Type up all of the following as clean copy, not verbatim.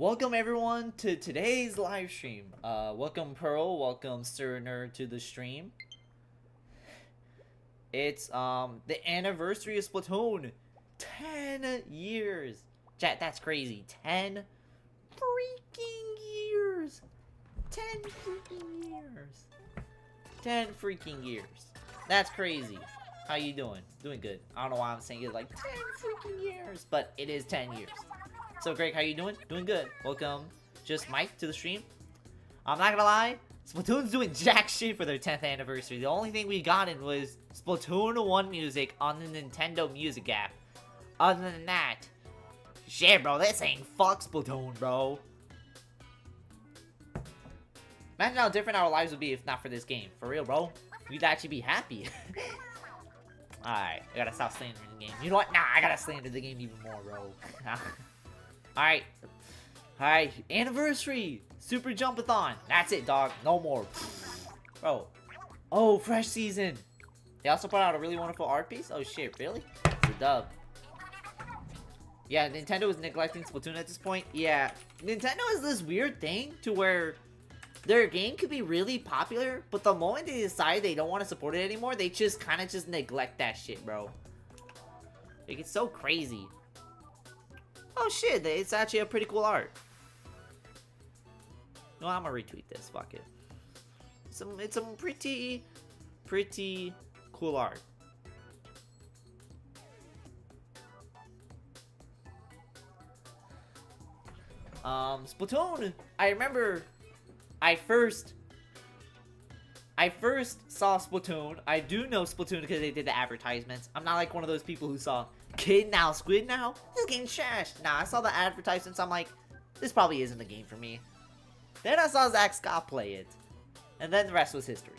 Welcome everyone to today's live stream. Welcome Pearl, welcome Sterner to the stream. It's the anniversary of Splatoon. 10 years. Chat, that's crazy. 10 freaking years. 10 freaking years. 10 freaking years. That's crazy. How you doing? Doing good. I don't know why I'm saying it like 10 freaking years, but it is 10 years. So Greg, how you doing? Doing good. Welcome, Just Mike, to the stream. I'm not gonna lie, Splatoon's doing jack shit for their 10th anniversary. The only thing we got in was Splatoon 1 music on the Nintendo Music app. Other than that, shit, bro, this ain't fuck Splatoon, bro. Imagine how different our lives would be if not for this game. For real, bro. We'd actually be happy. Alright, I gotta stop slandering the game. You know what? Nah, I gotta slander the game even more, bro. Alright. Alright, anniversary! Super Jumpathon! That's it, dog. No more. Bro. Oh, fresh season! They also put out a really wonderful art piece? Oh shit, really? It's a dub. Yeah, Nintendo is neglecting Splatoon at this point. Yeah, Nintendo has this weird thing to where their game could be really popular, but the moment they decide they don't want to support it anymore, they just kind of just neglect that shit, bro. Like, it's so crazy. Oh shit, it's actually a pretty cool art. No, I'm gonna retweet this. Fuck it. It's some pretty cool art. Splatoon. I remember I first saw Splatoon. I do know Splatoon because they did the advertisements. I'm not like one of those people who saw Kid Now, Squid Now. This game's trash. Nah, I saw the advertisements. I'm like, this probably isn't the game for me. Then I saw Zach Scott play it. And then the rest was history.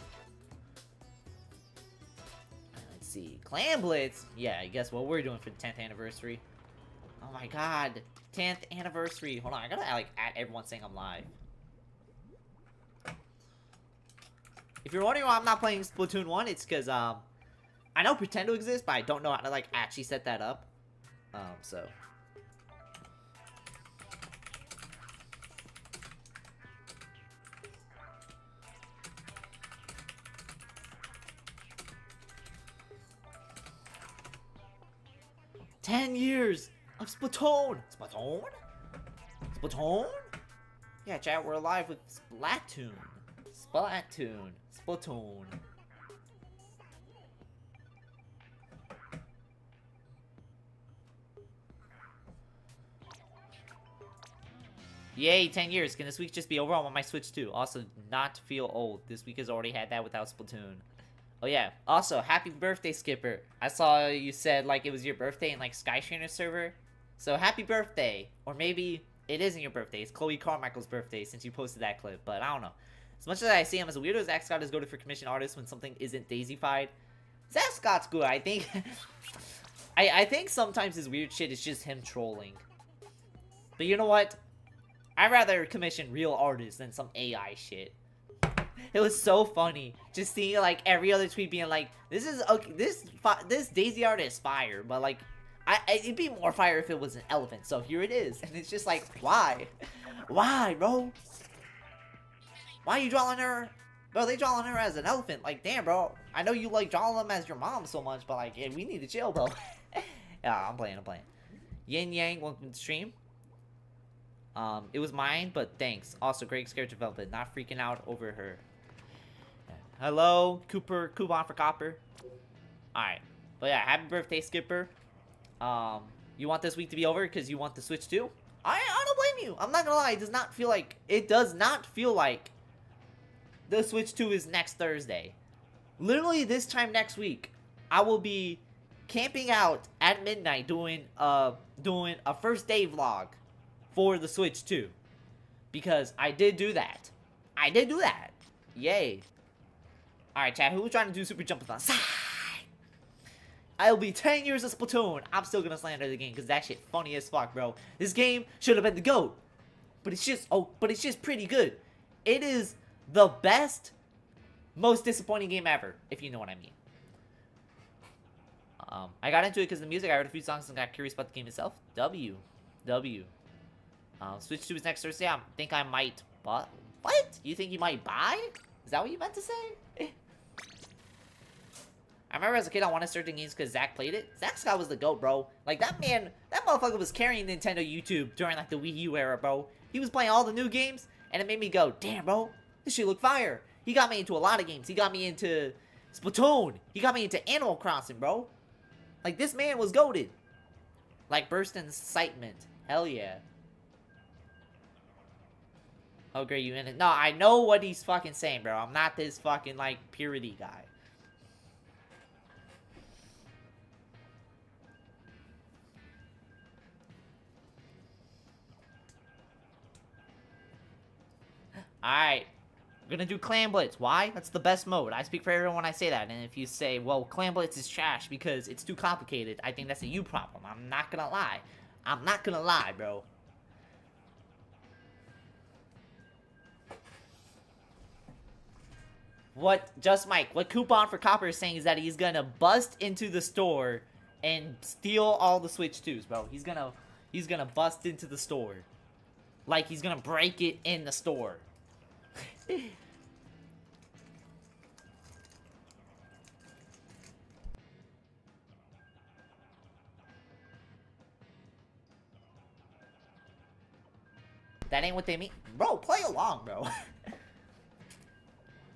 Let's see. Clan Blitz. Yeah, guess what we're doing for the 10th anniversary. Oh my god. 10th anniversary. Hold on, I gotta like add everyone saying I'm live. If you're wondering why I'm not playing Splatoon 1, it's because I know Pretend to exist, but I don't know how to like actually set that up. So 10 years of Splatoon! Splatoon? Splatoon? Yeah, chat, we're live with Splatoon. Splatoon. Splatoon. Yay, 10 years. Can this week just be over? I want my Switch too. Also, not feel old. This week has already had that without Splatoon. Oh yeah. Also, happy birthday, Skipper. I saw you said like it was your birthday in like Skyshaner server. So happy birthday. Or maybe it isn't your birthday. It's Chloe Carmichael's birthday since you posted that clip. But I don't know. As much as I see him as a weirdo, Zach Scott is goated for commission artists when something isn't daisified. Zach Scott's good. I think I think sometimes his weird shit is just him trolling. But you know what? I'd rather commission real artists than some AI shit. It was so funny just seeing like every other tweet being like, "This is okay. This Daisy art is fire," but like, it'd be more fire if it was an elephant. So here it is, and it's just like, why, why, bro? Why are you drawing her? Bro, they drawing her as an elephant. Like, damn, bro. I know you like drawing them as your mom so much, but like, yeah, we need to chill, bro. Yeah, I'm playing. Yin Yang, welcome to the stream. It was mine, but thanks. Also, great character development. Not freaking out over her. Hello, coupon for copper. Alright. But yeah, happy birthday, Skipper. You want this week to be over because you want the Switch too? I don't blame you. I'm not gonna lie, it does not feel like the Switch 2 is next Thursday. Literally this time next week, I will be camping out at midnight doing a first day vlog for the Switch 2. Because I did do that. Yay. Alright, chat, who's trying to do super jump-a-thon? I'll be 10 years of Splatoon. I'm still gonna slander the game because that shit funny as fuck, bro. This game should have been the GOAT. But it's just pretty good. It is the best, most disappointing game ever, if you know what I mean. I got into it because of the music. I heard a few songs and got curious about the game itself. W. Switch 2 is next Thursday. I think I might, but what? You think you might buy? Is that what you meant to say? I remember as a kid I wanted certain games because Zach played it. Zach Scott was the GOAT, bro. Like, that motherfucker was carrying Nintendo YouTube during, like, the Wii U era, bro. He was playing all the new games, and it made me go, damn, bro, this shit look fire. He got me into a lot of games. He got me into Splatoon. He got me into Animal Crossing, bro. Like, this man was goated. Like, burst incitement. Hell yeah. Oh, great, you in it. No, I know what he's fucking saying, bro. I'm not this fucking, like, purity guy. Alright. We're gonna do Clan Blitz. Why? That's the best mode. I speak for everyone when I say that. And if you say, well, Clan Blitz is trash because it's too complicated, I think that's a you problem. I'm not gonna lie. I'm not gonna lie, bro. What, Just Mike, what Coupon for Copper is saying is that he's gonna bust into the store and steal all the Switch 2s, bro. He's gonna bust into the store. Like, he's gonna break it in the store. That ain't what they mean. Bro, play along, bro.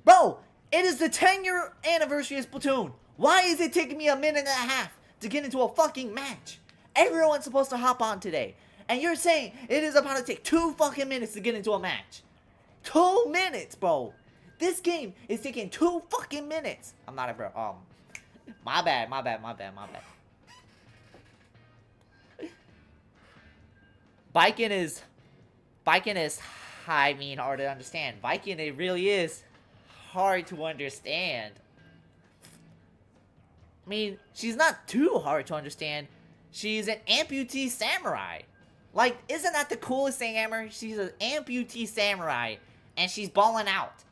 Bro, it is the 10-year anniversary of Splatoon. Why is it taking me a minute and a half to get into a fucking match? Everyone's supposed to hop on today. And you're saying it is about to take 2 fucking minutes to get into a match. 2 minutes, bro. This game is taking 2 fucking minutes. I'm not a bro. My bad. Biking is, I mean, hard to understand. Biking, it really is hard to understand. I mean, she's not too hard to understand. She's an amputee samurai. Like, isn't that the coolest thing ever? She's an amputee samurai, and she's balling out.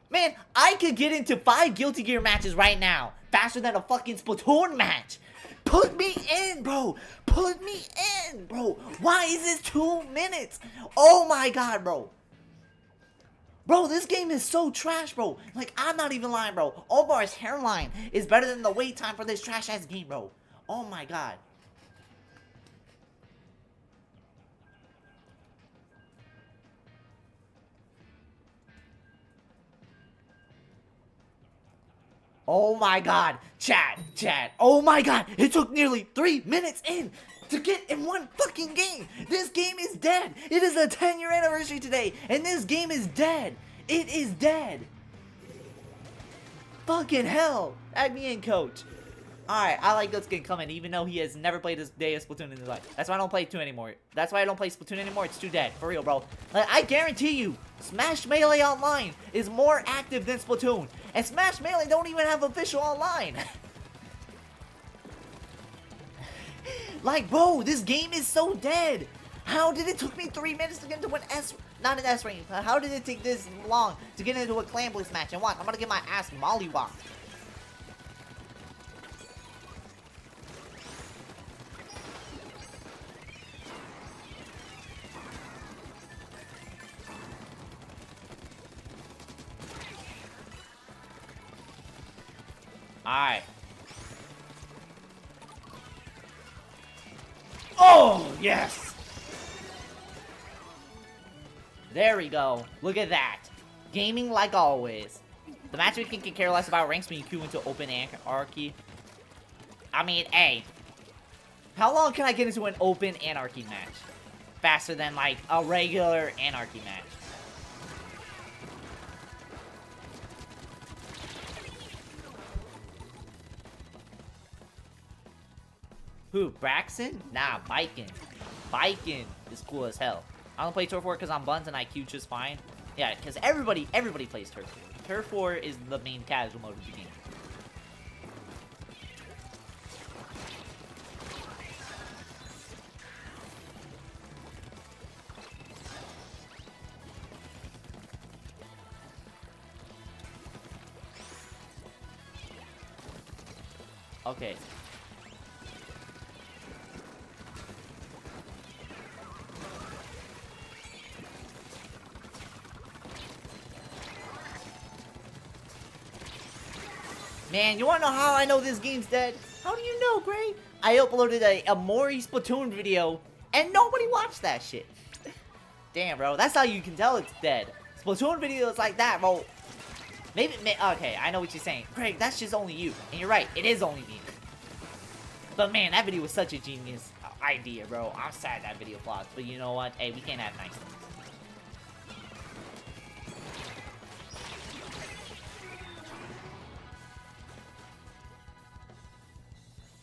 Man, I could get into 5 Guilty Gear matches right now, faster than a fucking Splatoon match. Put me in, bro. Put me in, bro. Why is this 2 minutes? Oh my god, bro. Bro, this game is so trash, bro. Like, I'm not even lying, bro. Omar's hairline is better than the wait time for this trash-ass game, bro. Oh my god. Oh my god. Chat. Oh my god. It took nearly 3 minutes in to get in one fucking game. This game is dead. It is the 10-year anniversary today, and this game is dead. It is dead. Fucking hell. Add me in, coach. Alright, I like this game coming, even though he has never played this day of Splatoon in his life. That's why I don't play 2 anymore. That's why I don't play Splatoon anymore. It's too dead. For real, bro. Like, I guarantee you, Smash Melee Online is more active than Splatoon. And Smash Melee don't even have official online. Like, bro, this game is so dead. How did it took me 3 minutes to get into an not an S range. How did it take this long to get into a Clan Bliss match? And watch, I'm gonna get my ass mollywopped. Alright. Oh, yes! There we go. Look at that. Gaming like always. The matchmaking can care less about ranks when you queue into open anarchy. I mean, hey. How long can I get into an open anarchy match? Faster than, like, a regular anarchy match. Who, Braxton? Nah, Biking. Biking is cool as hell. I don't play Turf War because I'm buns and I queue just fine. Yeah, because everybody plays Turf War. Turf War is the main casual mode of the game. Okay. Man, you wanna know how I know this game's dead? How do you know, Greg? I uploaded a Mori Splatoon video, and nobody watched that shit. Damn, bro, that's how you can tell it's dead. Splatoon videos like that, bro. Maybe, okay, I know what you're saying. Greg, that's just only you. And you're right, it is only me. But man, that video was such a genius idea, bro. I'm sad that video flopped, but you know what? Hey, we can't have nice things.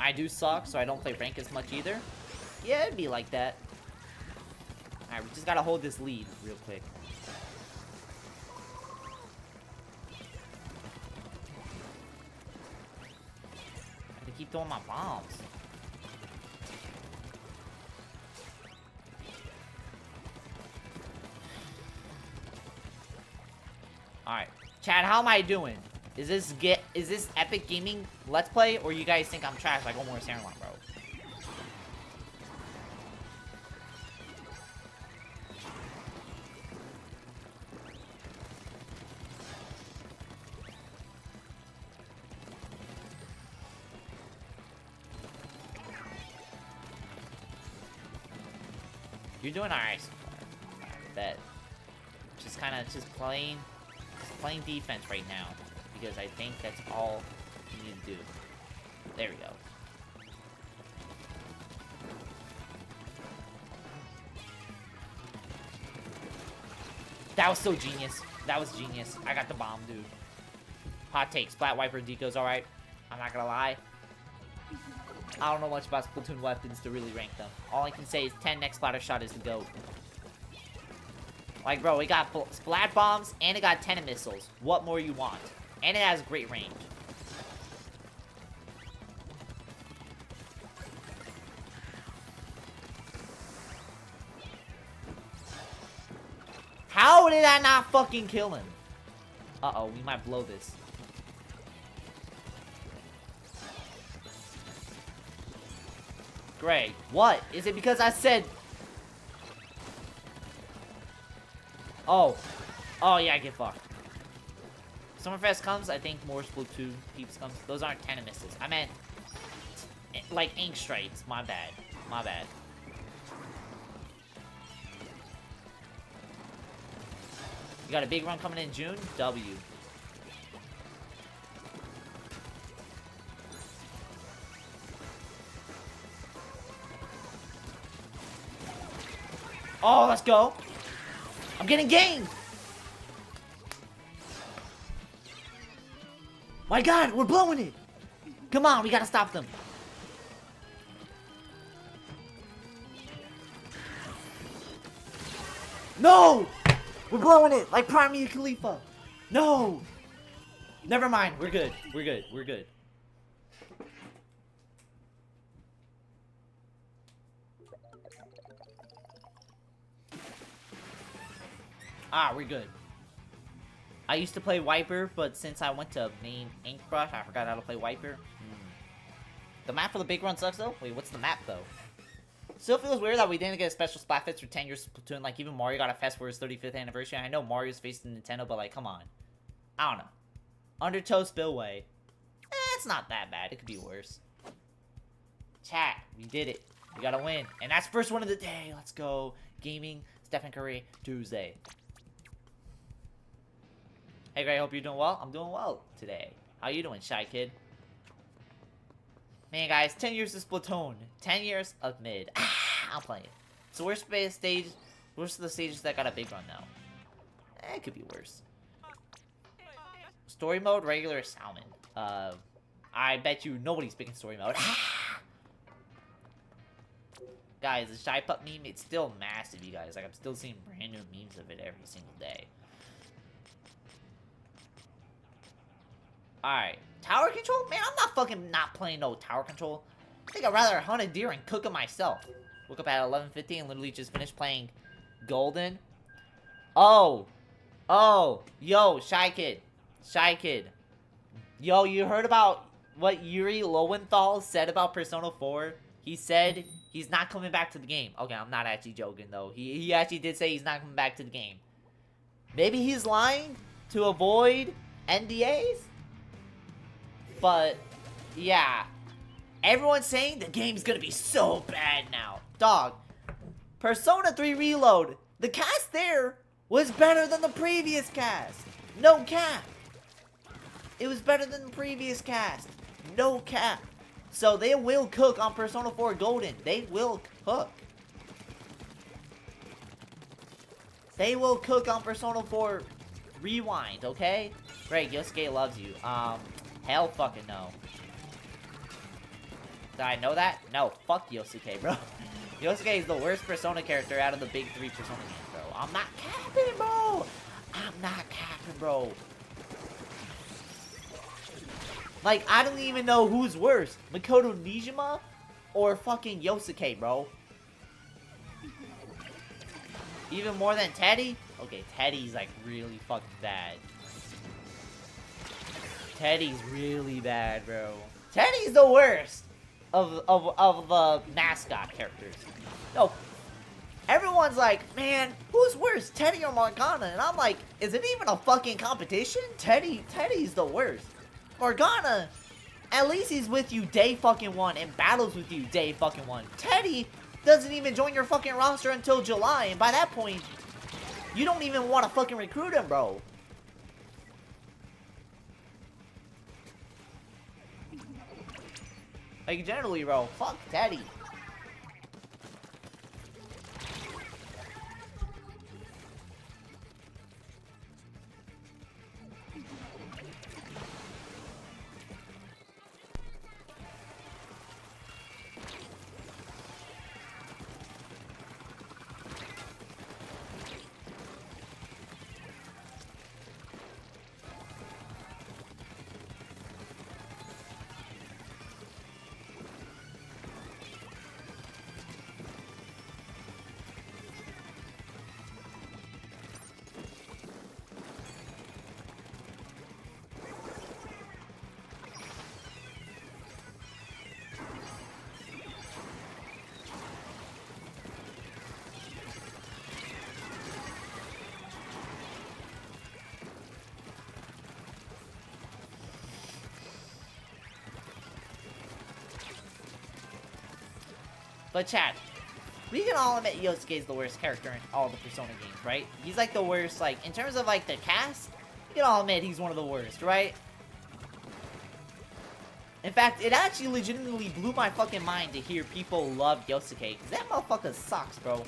I do suck, so I don't play rank as much either. Yeah, it'd be like that. Alright, we just gotta hold this lead real quick. I have to keep throwing my bombs. Alright. Chad, how am I doing? Is this epic gaming let's play, or you guys think I'm trash like Omar Sarlon, bro? You're doing alright so far. that. Just kind of playing defense right now, because I think that's all you need to do. There we go. That was so genius. That was genius. I got the bomb, dude. Hot take. Splat Wiper Deco's alright. I'm not gonna lie. I don't know much about Splatoon weapons to really rank them. All I can say is 10 next splatter shot is the GOAT. Like, bro, it got splat bombs and it got 10 missiles. What more you want? And it has great range. How did I not fucking kill him? Uh-oh, we might blow this. Greg, what? Is it because I said... Oh. Oh, yeah, get fucked. Summerfest comes, I think more Splatoon peeps comes. Those aren't 10 misses. I meant, like, ink strikes. My bad. My bad. You got a big run coming in June? W. Oh, let's go. I'm getting gamed. My God, we're blowing it. Come on, we gotta stop them. No! We're blowing it like Prime Mia Khalifa. No! Never mind, we're good. We're good. We're good. Ah, we're good. I used to play Wiper, but since I went to main Ink Brush, I forgot how to play Wiper. The map for the big run sucks, though? Wait, what's the map, though? Still feels weird that we didn't get a special Splatfest for 10 years of Splatoon. Like, even Mario got a fest for his 35th anniversary. I know Mario's facing Nintendo, but, like, come on. I don't know. Undertow Spillway. It's not that bad. It could be worse. Chat, we did it. We gotta win. And that's first one of the day. Let's go. Gaming, Stephen Curry, Tuesday. Hey, Greg, hope you're doing well. I'm doing well today. How you doing, Shy Kid? Man, guys, 10 years of Splatoon. 10 years of mid. I'm playing. So where's the stage? Where's the stages that got a big run now? It could be worse. Story mode, regular, salmon. I bet you nobody's picking story mode. Guys, the Shy Pup meme, it's still massive, you guys. Like, I'm still seeing brand new memes of it every single day. Alright. Tower control? Man, I'm not fucking not playing no tower control. I think I'd rather hunt a deer and cook it myself. Woke up at 11:50 and literally just finished playing Golden. Oh. Oh. Yo, Shy Kid. Shy Kid. Yo, you heard about what Yuri Lowenthal said about Persona 4? He said he's not coming back to the game. Okay, I'm not actually joking, though. He actually did say he's not coming back to the game. Maybe he's lying to avoid NDAs? But, yeah. Everyone's saying the game's gonna be so bad now. Dog. Persona 3 Reload. The cast there was better than the previous cast. No cap. It was better than the previous cast. No cap. So they will cook on Persona 4 Golden. They will cook. They will cook on Persona 4 Rewind, okay? Greg, Yosuke loves you. Hell fucking no. Did I know that? No, fuck Yosuke, bro. Yosuke is the worst Persona character out of the big 3 Persona games, bro. I'm not capping, bro. I'm not capping, bro. Like, I don't even know who's worse. Makoto Nijima or fucking Yosuke, bro. Even more than Teddy? Okay, Teddy's like really fucking bad. Teddy's really bad, bro. Teddy's the worst of the mascot characters. No, everyone's like, man, who's worse, Teddy or Morgana? And I'm like, is it even a fucking competition? Teddy's the worst. Morgana, at least he's with you day fucking one and battles with you day fucking one. Teddy doesn't even join your fucking roster until July, and by that point, You don't even want to fucking recruit him, bro. Like, generally, bro, fuck Teddy. But chat, we can all admit Yosuke is the worst character in all the Persona games, right? He's like the worst, like, in terms of like the cast, we can all admit he's one of the worst, right? In fact, it actually legitimately blew my fucking mind to hear people love Yosuke, because that motherfucker sucks, bro.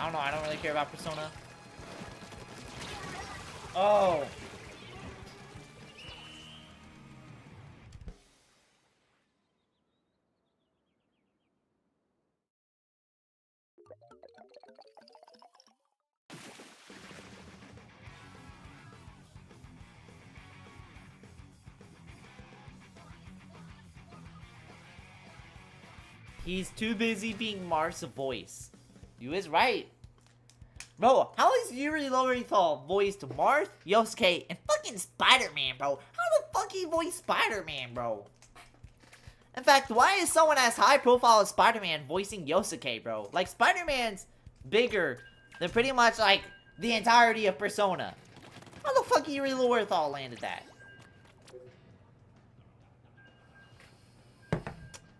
I don't know, I don't really care about Persona. Oh. He's too busy being Marth's voice. You is right. Bro, how is Yuri Lowenthal voiced Marth, Yosuke, and fucking Spider-Man, bro? How the fuck he voiced Spider-Man, bro? In fact, why is someone as high profile as Spider-Man voicing Yosuke, bro? Like, Spider-Man's bigger than pretty much, like, the entirety of Persona. How the fuck Yuri Lowenthal landed that?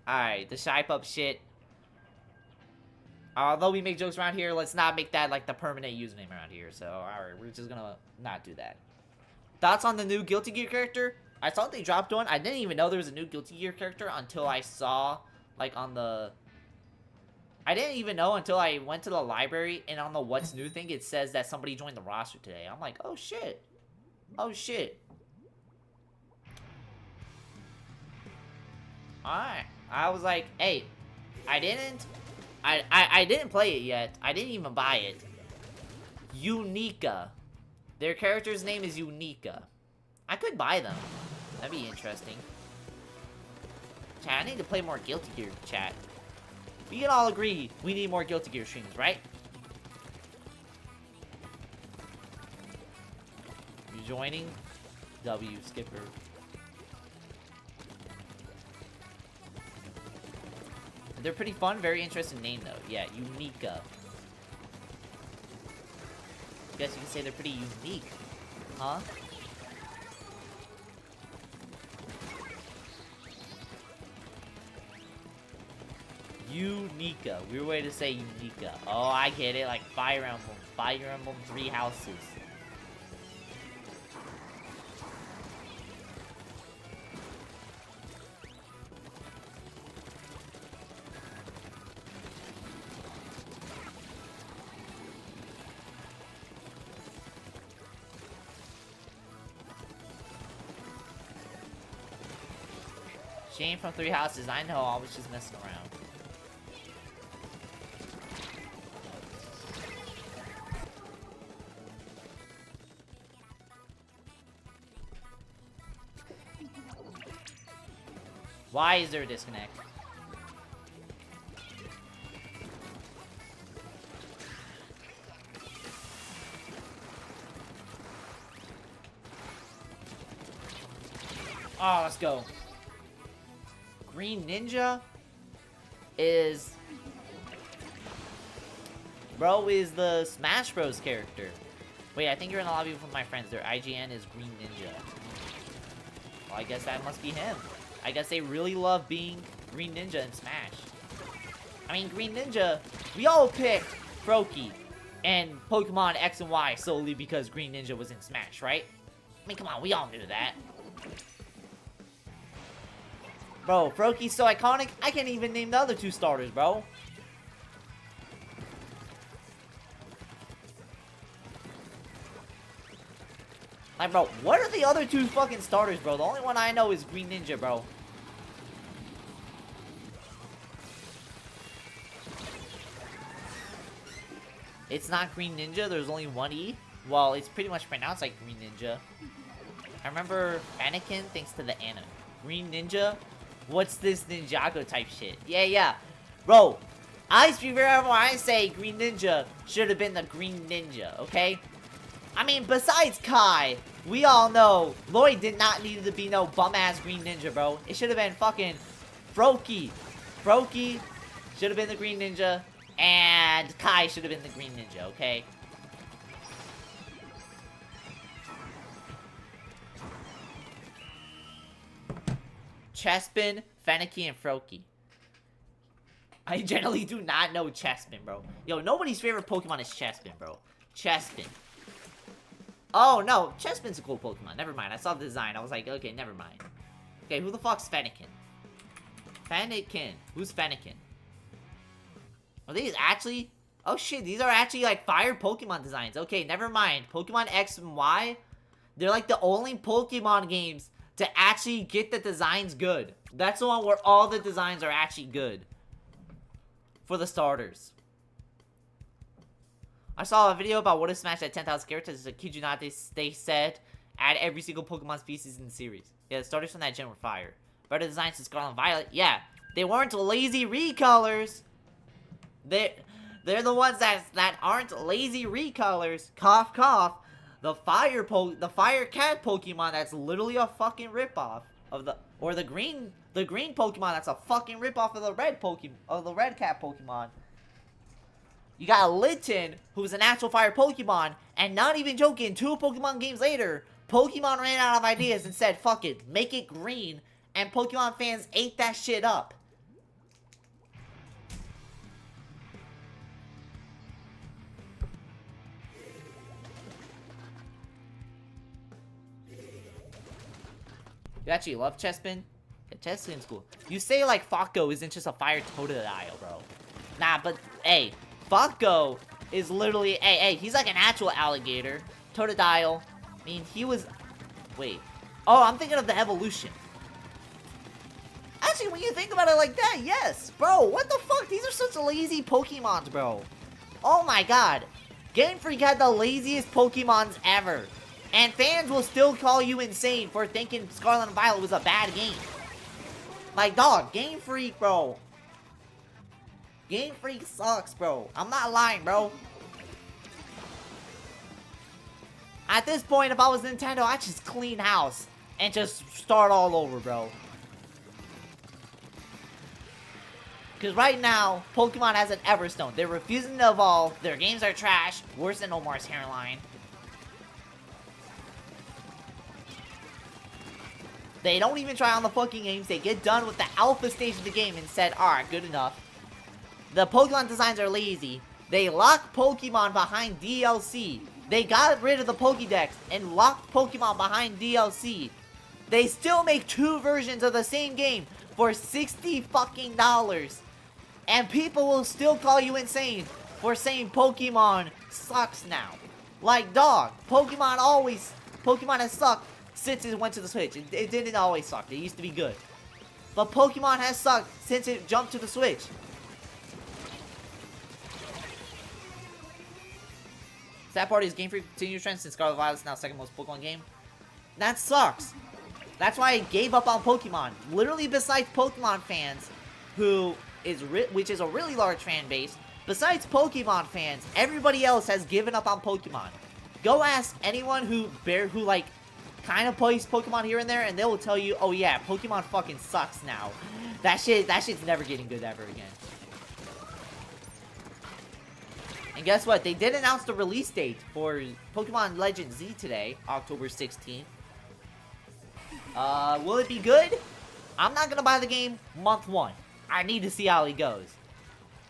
Alright, the Shy Pup shit. Although we make jokes around here, let's not make that like the permanent username around here. So, alright, we're just gonna not do that. Thoughts on the new Guilty Gear character? I thought they dropped one. I didn't even know there was a new Guilty Gear character until I saw, like, on the... I didn't even know until I went to the library, and on the What's New thing, it says that somebody joined the roster today. I'm like, oh shit. Oh shit. Alright. I was like, hey, I didn't play it yet. I didn't even buy it. Unica. Their character's name is Unica. I could buy them. That'd be interesting. Chat, I need to play more Guilty Gear, chat. We can all agree we need more Guilty Gear streams, right? You joining? W, Skipper. They're pretty fun, very interesting name though. Yeah, Unica. Guess you can say they're pretty unique, huh? Unica. Weird way to say Unica. Oh, I get it. Like Fire Emblem. Fire Emblem 3 Houses. Shane from 3 Houses. I know, I was just messing around. Why is there a disconnect? Oh, let's go. Green Ninja is... Bro is the Smash Bros character. Wait, I think you're in the lobby with my friends. Their IGN is Green Ninja. Well, I guess that must be him. I guess they really love being Green Ninja in Smash. I mean, Green Ninja, we all picked Froakie and Pokemon X and Y solely because Green Ninja was in Smash, right? I mean, come on, we all knew that. Bro, Froakie's so iconic, I can't even name the other 2 starters, bro. Like, bro, what are the other 2 fucking starters, bro? The only one I know is Green Ninja, bro. It's not Green Ninja, there's only one E. Well, it's pretty much pronounced like Green Ninja. I remember Anakin, thanks to the anime. Green Ninja? What's this Ninjago type shit? Yeah. Bro, I speak very when I say Green Ninja should have been the Green Ninja, okay? I mean, besides Kai, we all know Lloyd did not need to be no bum-ass Green Ninja, bro. It should have been fucking Froakie. Froakie should have been the Green Ninja, and Kai should have been the Green Ninja, okay? Chespin, Fenneky, and Froakie. I generally do not know Chespin, bro. Yo, nobody's favorite Pokemon is Chespin, bro. Chespin. Oh, no. Chespin's a cool Pokemon. Never mind. I saw the design. I was like, okay, never mind. Okay, who the fuck's Fennekin? Fennekin. Who's Fennekin? Are these actually... Oh, shit. These are actually, like, fire Pokemon designs. Okay, never mind. Pokemon X and Y, they're, like, the only Pokemon games to actually get the designs good. That's the one where all the designs are actually good. For the starters. I saw a video about what if Smash at 10,000 characters. I kid you not, they said add every single Pokemon species in the series. Yeah, the starters from that gen were fire. Better designs than Scarlet and Violet. Yeah, they weren't lazy recolors. They're the ones that aren't lazy recolors. Cough, cough. The fire cat Pokemon that's literally a fucking ripoff of the green Pokemon that's a fucking ripoff of the red cat Pokemon. You got Litten, who's an actual fire Pokemon, and not even joking, 2 Pokemon games later, Pokemon ran out of ideas and said, fuck it, make it green, and Pokemon fans ate that shit up. You actually love Chespin? Yeah, Chespin's cool. You say like Falco isn't just a fire Totodile, bro. Nah, but hey, Falco is literally he's like an actual alligator. Totodile. I mean, he was... Wait. Oh, I'm thinking of the evolution. Actually, when you think about it like that, yes. Bro, what the fuck? These are such lazy Pokemons, bro. Oh my god. Game Freak had the laziest Pokemons ever. And fans will still call you insane for thinking Scarlet and Violet was a bad game. Like, dog, Game Freak, bro. Game Freak sucks, bro. I'm not lying, bro. At this point, if I was Nintendo, I'd just clean house and just start all over, bro. Because right now, Pokemon has an Everstone. They're refusing to evolve. Their games are trash. Worse than Omar's hairline. They don't even try on the fucking games. They get done with the alpha stage of the game and said, alright, good enough. The Pokemon designs are lazy. They lock Pokemon behind DLC. They got rid of the Pokédex and locked Pokemon behind DLC. They still make 2 versions of the same game for $60 fucking dollars. And people will still call you insane for saying Pokemon sucks now. Like, dog, Pokemon has sucked since it went to the Switch. It didn't always suck. It used to be good. But Pokemon has sucked since it jumped to the Switch. Sad part is Game Freak continues trend since Scarlet Violet is now second most Pokemon game. That sucks. That's why I gave up on Pokemon. Literally, besides Pokemon fans, which is a really large fan base, besides Pokemon fans, everybody else has given up on Pokemon. Go ask anyone who like kind of plays Pokemon here and there, and they will tell you, oh yeah, Pokemon fucking sucks now. That shit's never getting good ever again. And guess what? They did announce the release date for Pokemon Legends Z today, October 16th. Will it be good? I'm not gonna buy the game month 1. I need to see how it goes.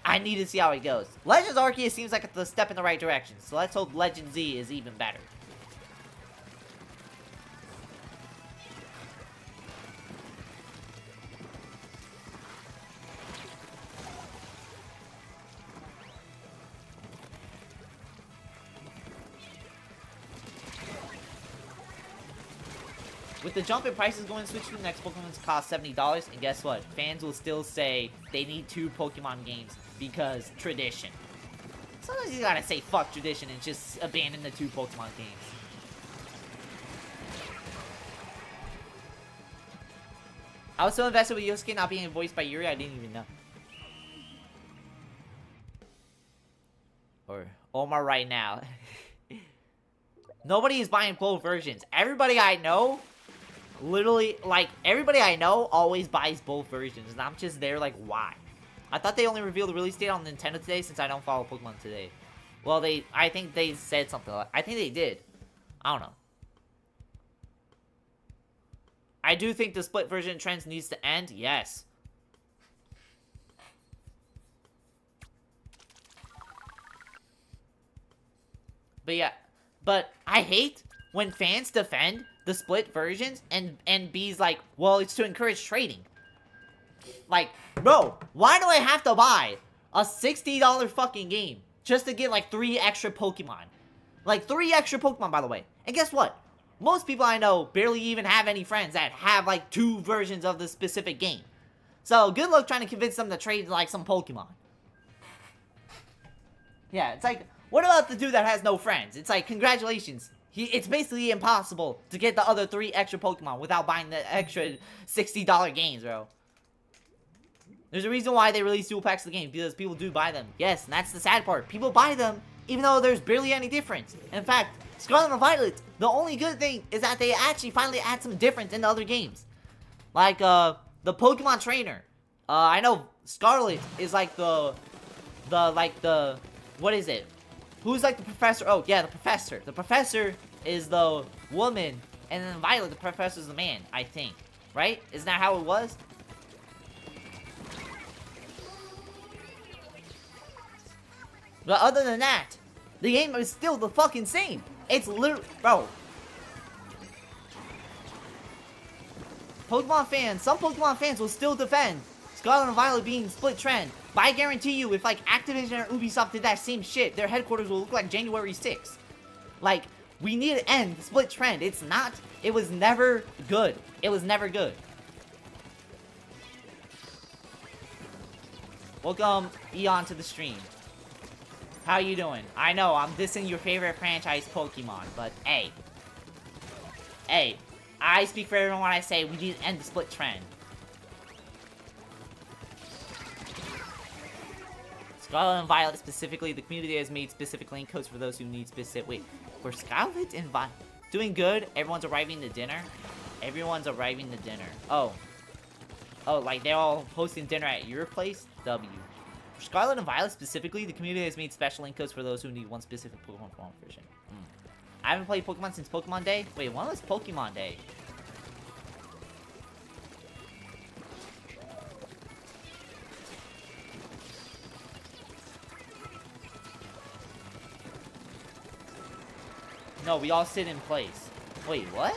Legends Arceus seems like it's a step in the right direction, so let's hope Legends Z is even better. With the jump in prices going to switch to the next Pokemon's cost $70, and guess what? Fans will still say they need 2 Pokemon games because tradition. Sometimes you gotta say fuck tradition and just abandon the 2 Pokemon games. I was so invested with Yosuke not being voiced by Yuri, I didn't even know. Or Omar right now. Nobody is buying both versions. Everybody I know... Literally, like, everybody I know always buys both versions, and I'm just there like, why? I thought they only revealed the release date on Nintendo today since I don't follow Pokemon today. Well, I think they said something like, I think they did. I don't know. I do think the split version trends needs to end, yes. But yeah, but I hate when fans defend the split versions and B's like, well, it's to encourage trading. Like, bro, why do I have to buy a $60 fucking game just to get like 3 extra Pokemon? Like 3 extra Pokemon, by the way. And guess what? Most people I know barely even have any friends that have like 2 versions of the specific game. So good luck trying to convince them to trade like some Pokemon. Yeah, it's like, what about the dude that has no friends? It's like, congratulations. It's basically impossible to get the other 3 extra Pokemon without buying the extra $60 games, bro. There's a reason why they release dual packs of the game, because people do buy them. Yes, and that's the sad part. People buy them, even though there's barely any difference. In fact, Scarlet and Violet, the only good thing is that they actually finally add some difference in the other games. Like, the Pokemon Trainer. I know Scarlet is like what is it? Who's like the professor? Oh, yeah, the professor. The professor is the woman, and then Violet, the professor's the man, I think. Right? Isn't that how it was? But other than that, the game is still the fucking same. It's literally... Bro. Pokemon fans, some Pokemon fans will still defend Scarlet and Violet being split trend. But I guarantee you, if like Activision or Ubisoft did that same shit, their headquarters will look like January 6th. Like, we need to end the split trend. It was never good. It was never good. Welcome, Eon, to the stream. How you doing? I know, I'm dissing your favorite franchise, Pokemon, but hey. Hey, I speak for everyone when I say we need to end the split trend. Scarlet and Violet specifically, the community has made specific link codes for those who need specific... Wait, for Scarlet and Violet... Doing good? Everyone's arriving to dinner? Everyone's arriving to dinner. Oh. Oh, like they're all hosting dinner at your place? W. For Scarlet and Violet specifically, the community has made special link codes for those who need one specific Pokemon form version. I haven't played Pokemon since Pokemon Day? Wait, when was Pokemon Day? No, we all sit in place. Wait, what?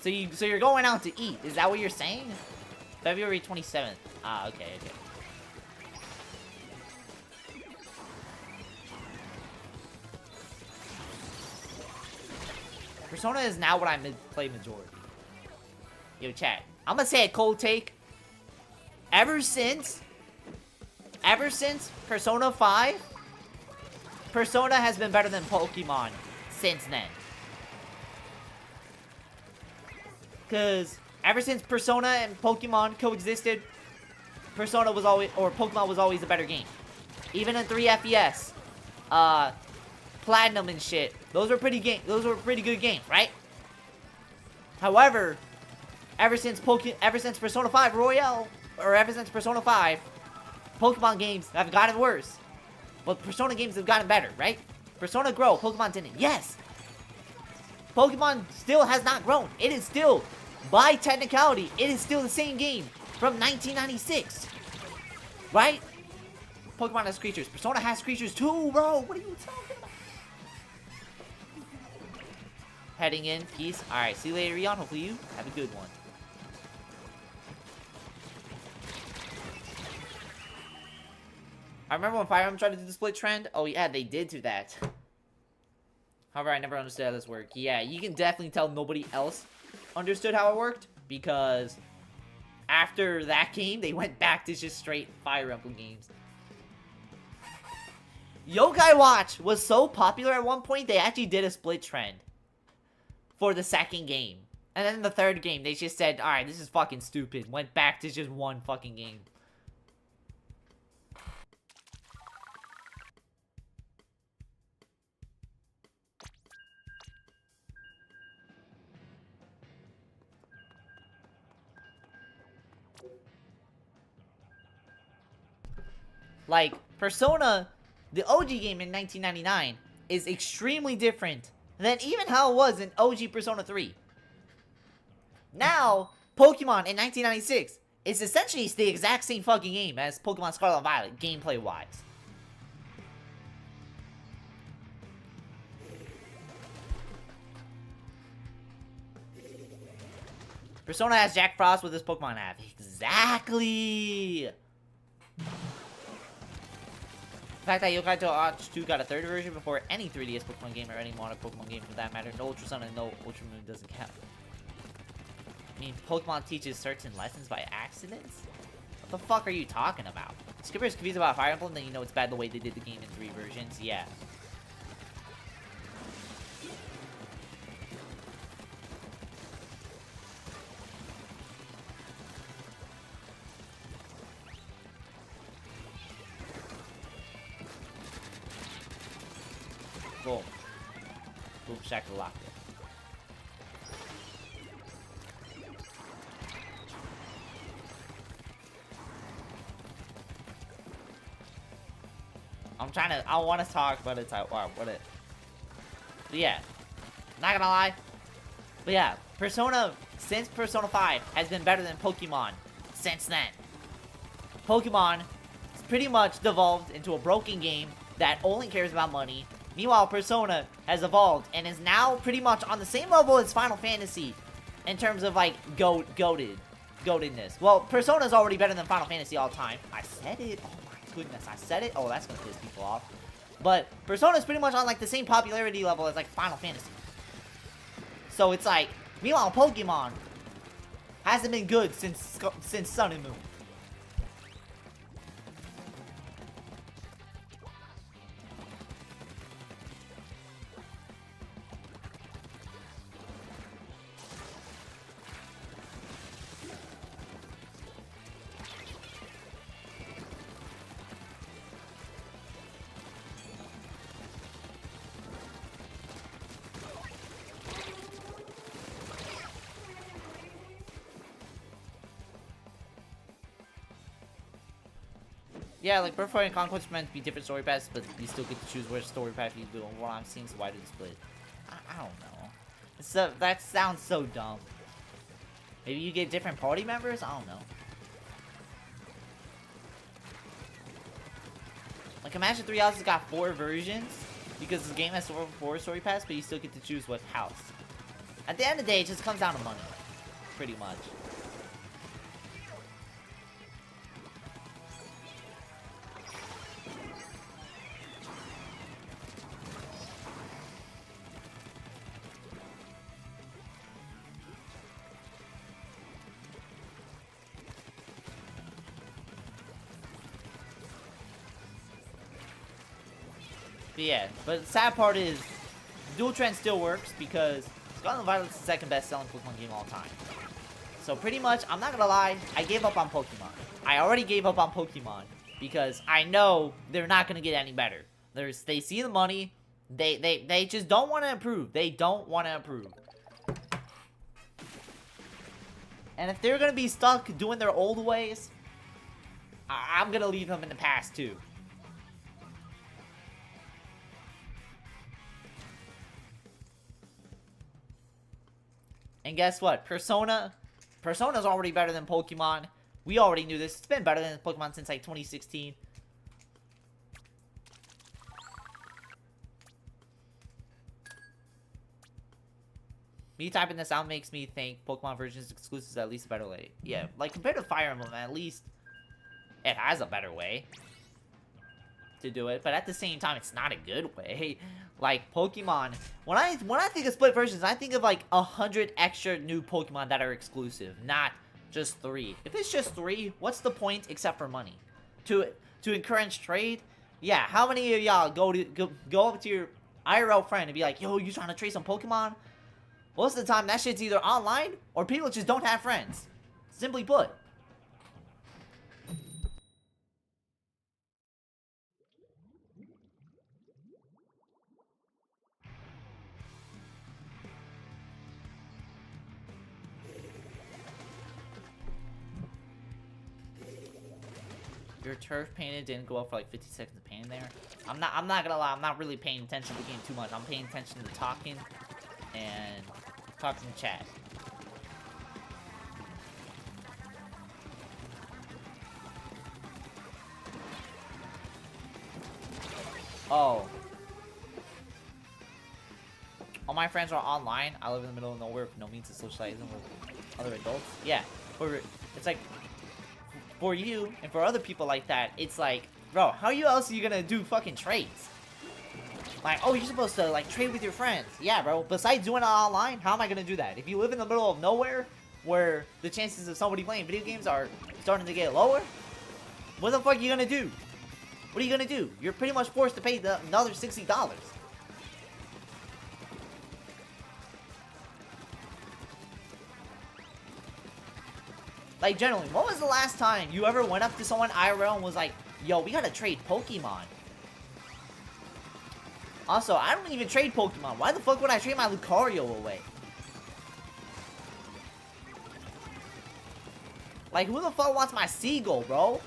So you're going out to eat? Is that what you're saying? February 27th. Ah, okay, okay. Persona is now what I play majority. Yo, chat. I'm gonna say a cold take. Ever since Persona 5, Persona has been better than Pokemon since then. Because ever since Persona and Pokemon coexisted, Persona was always, or Pokemon was always a better game. Even in 3 FES, Platinum and shit, those were pretty good games, right? However, ever since Persona 5 Royale, or ever since Persona 5, Pokemon games have gotten worse. But Persona games have gotten better, right? Persona grow, Pokemon didn't. Yes! Pokemon still has not grown. It is still, by technicality, it is still the same game from 1996. Right? Pokemon has creatures. Persona has creatures too, bro. What are you talking about? Heading in. Peace. Alright, see you later, Rion. Hopefully you have a good one. I remember when Fire Emblem tried to do the split trend. Oh yeah, they did do that. However, I never understood how this worked. Yeah, you can definitely tell nobody else understood how it worked. Because after that game, they went back to just straight Fire Emblem games. Yokai Watch was so popular at one point, they actually did a split trend for the second game. And then the third game, they just said, alright, this is fucking stupid. Went back to just one fucking game. Like, Persona, the OG game in 1999, is extremely different than even how it was in OG Persona 3. Now, Pokemon in 1996 is essentially the exact same fucking game as Pokemon Scarlet and Violet, gameplay-wise. Persona has Jack Frost with his Pokemon app. Exactly! The fact that Yokai Watch 2 got a third version before any 3DS Pokemon game or any modern Pokemon game for that matter. No Ultra Sun and no Ultra Moon doesn't count. I mean, Pokemon teaches certain lessons by accidents? What the fuck are you talking about? Skipper's confused about Fire Emblem, then you know it's bad the way they did the game in 3 versions. Yeah. Boom. Boom, shakalaka. I want to talk, but it's like, wow, what it. But yeah, not gonna lie. But yeah, Persona, since Persona 5, has been better than Pokemon since then. Pokemon has pretty much devolved into a broken game that only cares about money. Meanwhile, Persona has evolved and is now pretty much on the same level as Final Fantasy in terms of, like, goatedness. Well, Persona's already better than Final Fantasy all time. I said it. Oh my goodness, I said it. Oh, that's gonna piss people off. But Persona's pretty much on, like, the same popularity level as, like, Final Fantasy. So it's like, meanwhile, Pokemon hasn't been good since Sun and Moon. Yeah, like Birthright and Conquest are meant to be different story paths, but you still get to choose which story path you do. And what I'm seeing is why did it split? I don't know. So that sounds so dumb. Maybe you get different party members? I don't know. Like, imagine 3 houses got 4 versions because the game has 4 story paths, but you still get to choose what house. At the end of the day, it just comes down to money, pretty much. But yeah, but the sad part is, Dual Trend still works because Scarlet and Violet's the second best selling Pokemon game of all time. So pretty much, I'm not gonna lie, I gave up on Pokemon. I already gave up on Pokemon because I know they're not gonna get any better. They see the money, they just don't want to improve. They don't want to improve. And if they're gonna be stuck doing their old ways, I'm gonna leave them in the past too. And guess what? Persona's already better than Pokemon. We already knew this. It's been better than Pokemon since like 2016. Me typing this out makes me think Pokemon versions exclusives at least a better way. Yeah, like compared to Fire Emblem, at least it has a better way to do it. But at the same time, it's not a good way. Like Pokemon, when I think of split versions, I think of like 100 extra new Pokemon that are exclusive, not just 3. If it's just 3, what's the point except for money? To encourage trade? Yeah, how many of y'all go up to your IRL friend and be like, yo, you trying to trade some Pokemon? Most of the time, that shit's either online or people just don't have friends. Simply put. Your turf painted didn't go up for like 50 seconds of painting there. I'm not gonna lie, I'm not really paying attention to the game too much. I'm paying attention to the talking and talking to chat. Oh. All my friends are online. I live in the middle of nowhere with no means of socializing with other adults. Yeah. It's like, for you and for other people like that, it's like, bro, how else are you gonna do fucking trades? Like, oh, you're supposed to, like, trade with your friends. Yeah, bro. Besides doing it online, how am I gonna do that? If you live in the middle of nowhere, where the chances of somebody playing video games are starting to get lower, what the fuck are you gonna do? What are you gonna do? You're pretty much forced to pay another $60. Like, generally, when was the last time you ever went up to someone IRL and was like, yo, we gotta trade Pokemon? Also, I don't even trade Pokemon. Why the fuck would I trade my Lucario away? Like, who the fuck wants my Seagull, bro?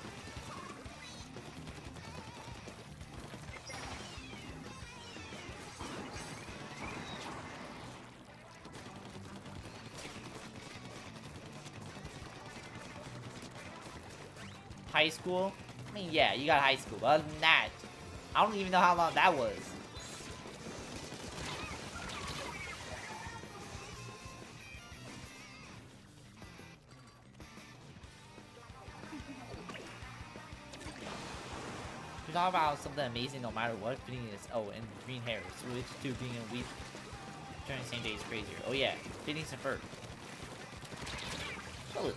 High school? I mean, yeah, you got high school. But other than that, I don't even know how long that was. We talk about something amazing no matter what. Fitting is, oh, and green hair. Switch to being a week during the same day is crazier. Oh yeah, fitting some fur. Oh.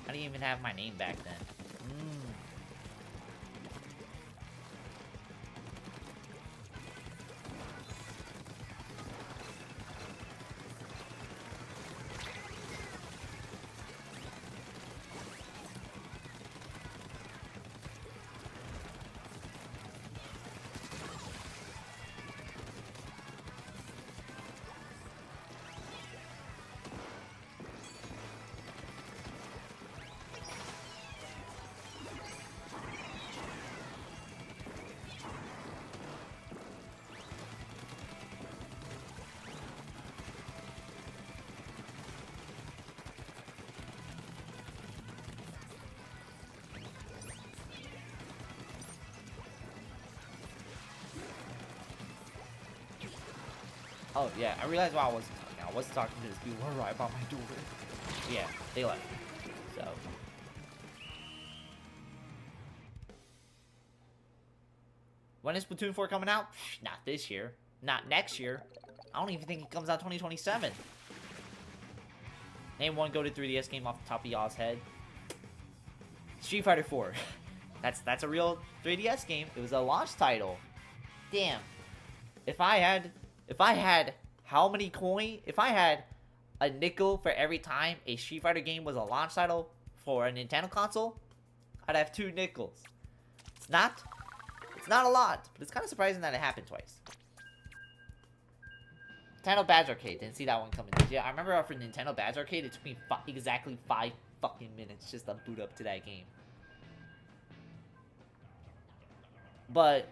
I didn't even have my name back then. Oh, yeah, I realized why I wasn't talking. I wasn't talking to these people who were right about my door. Yeah, they left. So. When is Splatoon 4 coming out? Not this year. Not next year. I don't even think it comes out 2027. Name one go to 3DS game off the top of y'all's head. Street Fighter 4. That's a real 3DS game. It was a launch title. Damn. If I had how many coin? If I had a nickel for every time a Street Fighter game was a launch title for a Nintendo console, I'd have 2 nickels. It's not a lot, but it's kind of surprising that it happened twice. Nintendo Badge Arcade, didn't see that one coming. Yeah, I remember for Nintendo Badge Arcade, it took me exactly 5 fucking minutes just to boot up to that game. But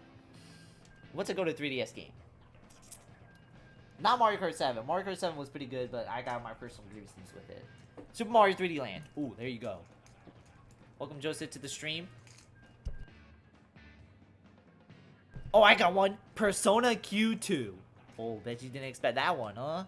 What's a go to 3DS game? Not Mario Kart 7. Mario Kart 7 was pretty good, but I got my personal grievances with it. Super Mario 3D Land. Ooh, there you go. Welcome, Joseph, to the stream. Oh, I got one. Persona Q2. Oh, bet you didn't expect that one, huh?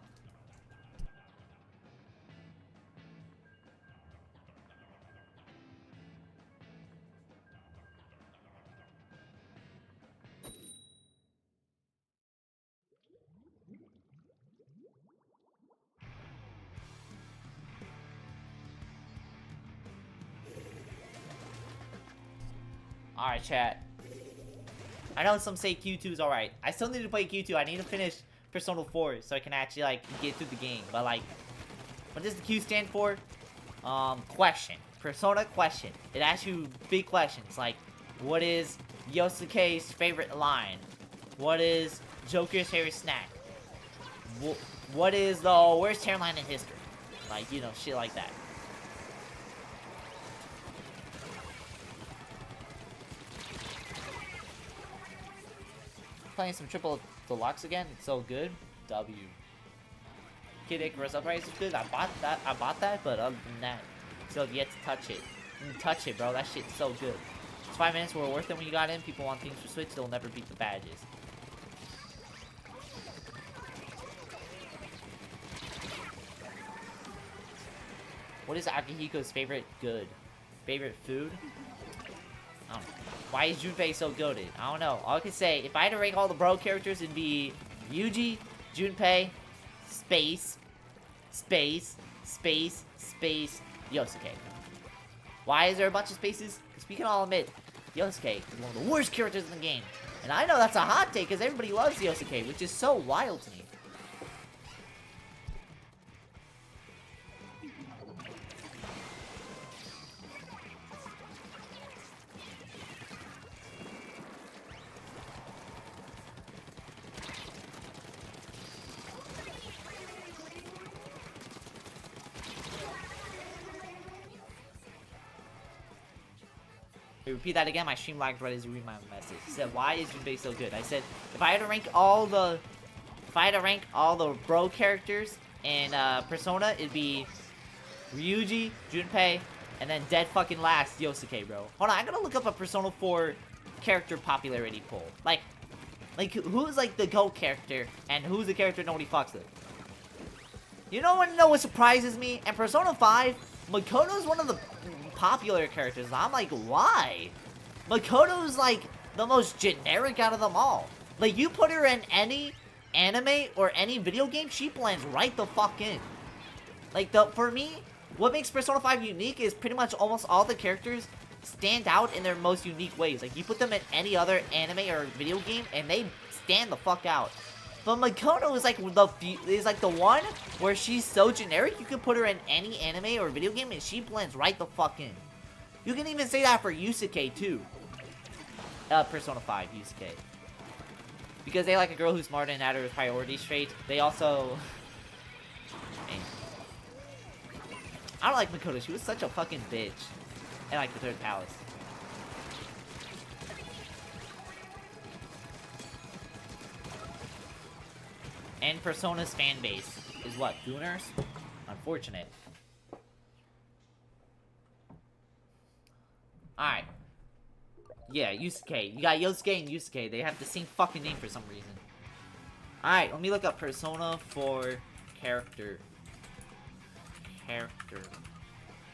Alright, chat. I know some say Q2 is alright. I still need to play Q2. I need to finish Persona 4 so I can actually, like, get through the game. But, like, what does the Q stand for? Question. Persona question. It asks you big questions, like, what is Yosuke's favorite line? What is Joker's favorite snack? What is the worst hairline in history? Like, you know, shit like that. Playing some triple deluxe again. It's so good. W. Kid Icarus Uprise is good. I bought that, but other than that, still have yet to touch it. Touch it, bro. That shit's so good. It's 5 minutes were worth it when you got in. People want things for Switch. They'll never beat the badges. What is Akihiko's favorite favorite food? I don't know. Why is Junpei so goated? I don't know. All I can say, if I had to rank all the bro characters, it'd be Ryuji, Junpei, space, Yosuke. Why is there a bunch of spaces? Because we can all admit, Yosuke is one of the worst characters in the game. And I know that's a hot take, because everybody loves Yosuke, which is so wild to me. Repeat that again. My stream lagged right as you read my message. He said, "Why is Junpei so good?" I said, if I had to rank all the bro characters in Persona, it'd be Ryuji, Junpei, and then dead fucking last Yosuke, bro. Hold on, I gotta look up a Persona 4 character popularity poll. Like who's like the GOAT character and who's the character nobody fucks with? You know what surprises me? In Persona 5, Makoto's one of the popular characters. I'm like, why? Makoto's like the most generic out of them all. Like, you put her in any anime or any video game, she blends right the fuck in. Like, for me, what makes Persona 5 unique is pretty much almost all the characters stand out in their most unique ways. Like, you put them in any other anime or video game and they stand the fuck out. But Makoto is like the one where she's so generic, you can put her in any anime or video game and she blends right the fuck in. You can even say that for Yusuke too. Persona 5 Yusuke. Because they like a girl who's smart and had her priorities straight. They also... Man. I don't like Makoto, she was such a fucking bitch. And like the Third Palace. And Persona's fan base is what? Gooners? Unfortunate. Alright. Yeah, Yusuke. You got Yosuke and Yusuke. They have the same fucking name for some reason. Alright, let me look up Persona 4 character.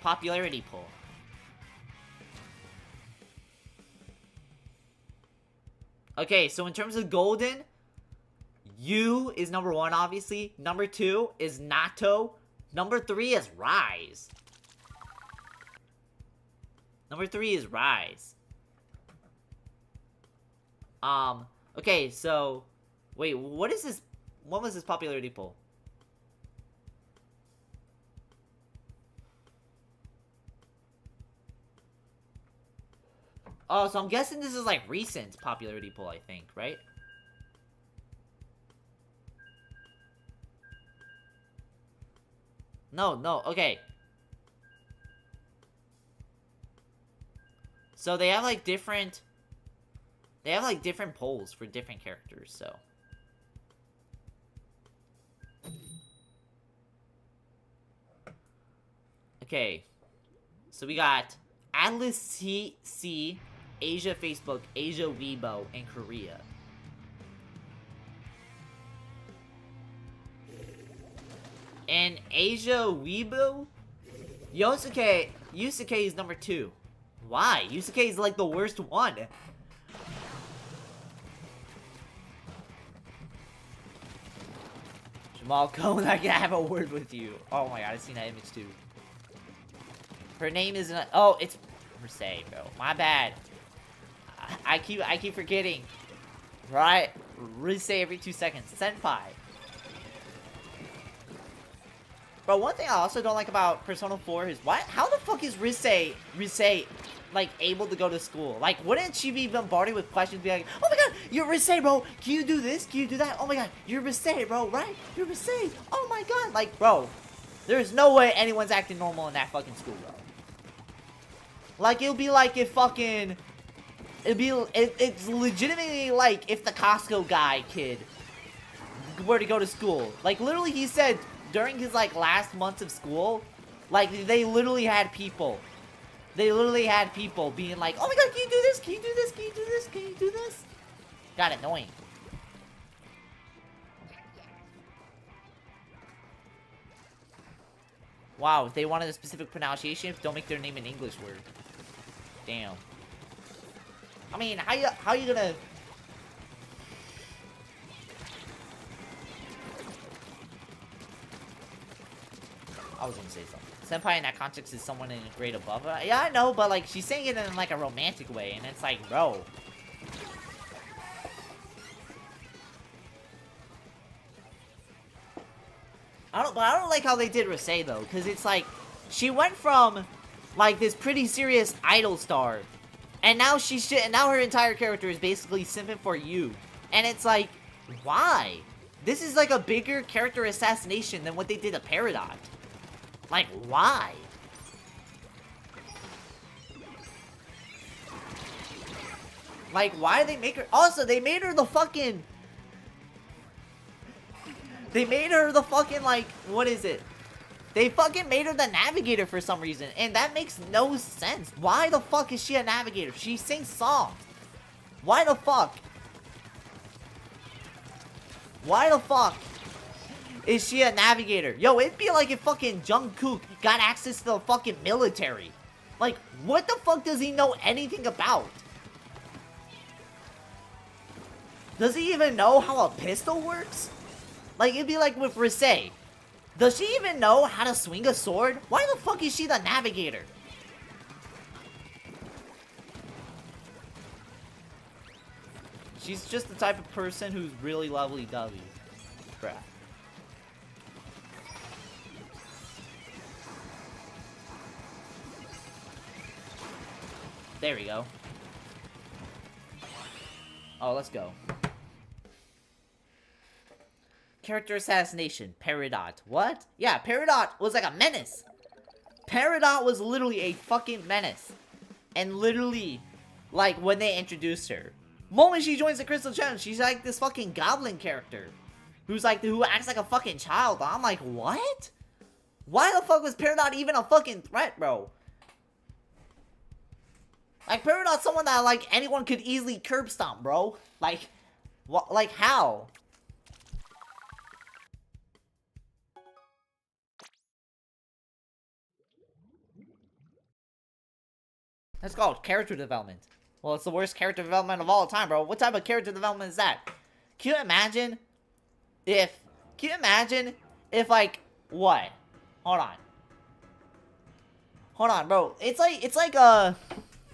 Popularity poll. Okay, so in terms of Golden... Yu is number 1, obviously. Number 2 is Nato. Number 3 is Rise. Number 3 is Rise. Okay, so... Wait, what is this? What was this popularity poll? Oh, so I'm guessing this is like recent popularity poll, I think, right? No, okay. So they have like different They have like different polls for different characters, so. Okay. So we got Atlas C, Asia Facebook, Asia Weibo, and Korea. And Asia Weibo, Yusuke is number 2. Why? Yusuke is like the worst one. Jamal Cohen, I can have a word with you. Oh my god, I've seen that image too. Her name isn't. Oh, it's Mercedes, bro. My bad. I keep forgetting. Right? Rise every 2 seconds. Senpai. Bro, one thing I also don't like about Persona 4 is how the fuck is Rise, like, able to go to school? Like, wouldn't she be bombarded with questions, be like, oh my god, you're Rise, bro, can you do this, can you do that? Oh my god, you're Rise, bro, right? You're Rise, oh my god, like, bro, there's no way anyone's acting normal in that fucking school, bro. Like, it'll be like if fucking, it's legitimately like if the Costco guy kid were to go to school. Like, literally, he said, during his, like, last months of school, like, they literally had people. They literally had people being like, oh my god, can you do this? Can you do this? Can you do this? Can you do this? Got annoying. Wow, if they wanted a specific pronunciation, don't make their name an English word. Damn. I mean, how you gonna... I was gonna say something. Senpai in that context is someone in a grade above her. Yeah, I know, but like she's saying it in like a romantic way, and it's like, bro. I don't like how they did Rise though, because it's like she went from like this pretty serious idol star, and now now her entire character is basically simping for you, and it's like, why? This is like a bigger character assassination than what they did to Peridot. Like, why? Like, why did they make her... Also, they made her the fucking... They made her the fucking, like... What is it? They fucking made her the navigator for some reason. And that makes no sense. Why the fuck is she a navigator? She sings songs. Why the fuck? Why the fuck is she a navigator? Yo, it'd be like if fucking Jungkook got access to the fucking military. Like, what the fuck does he know anything about? Does he even know how a pistol works? Like, it'd be like with Rise. Does she even know how to swing a sword? Why the fuck is she the navigator? She's just the type of person who's really lovely-dovey. Bruh. There we go. Oh, let's go. Character assassination. Peridot. What? Yeah, Peridot was like a menace. Peridot was literally a fucking menace. And literally, like, when they introduced her, moment she joins the Crystal Challenge, she's like this fucking goblin character. Who's like, who acts like a fucking child. I'm like, what? Why the fuck was Peridot even a fucking threat, bro? Like, Peridot's someone that, like, anyone could easily curb stomp, bro. Like, what? Like, how? That's called character development. Well, it's the worst character development of all time, bro. What type of character development is that? Can you imagine if... Can you imagine if, like, what? Hold on. Hold on, bro. It's like,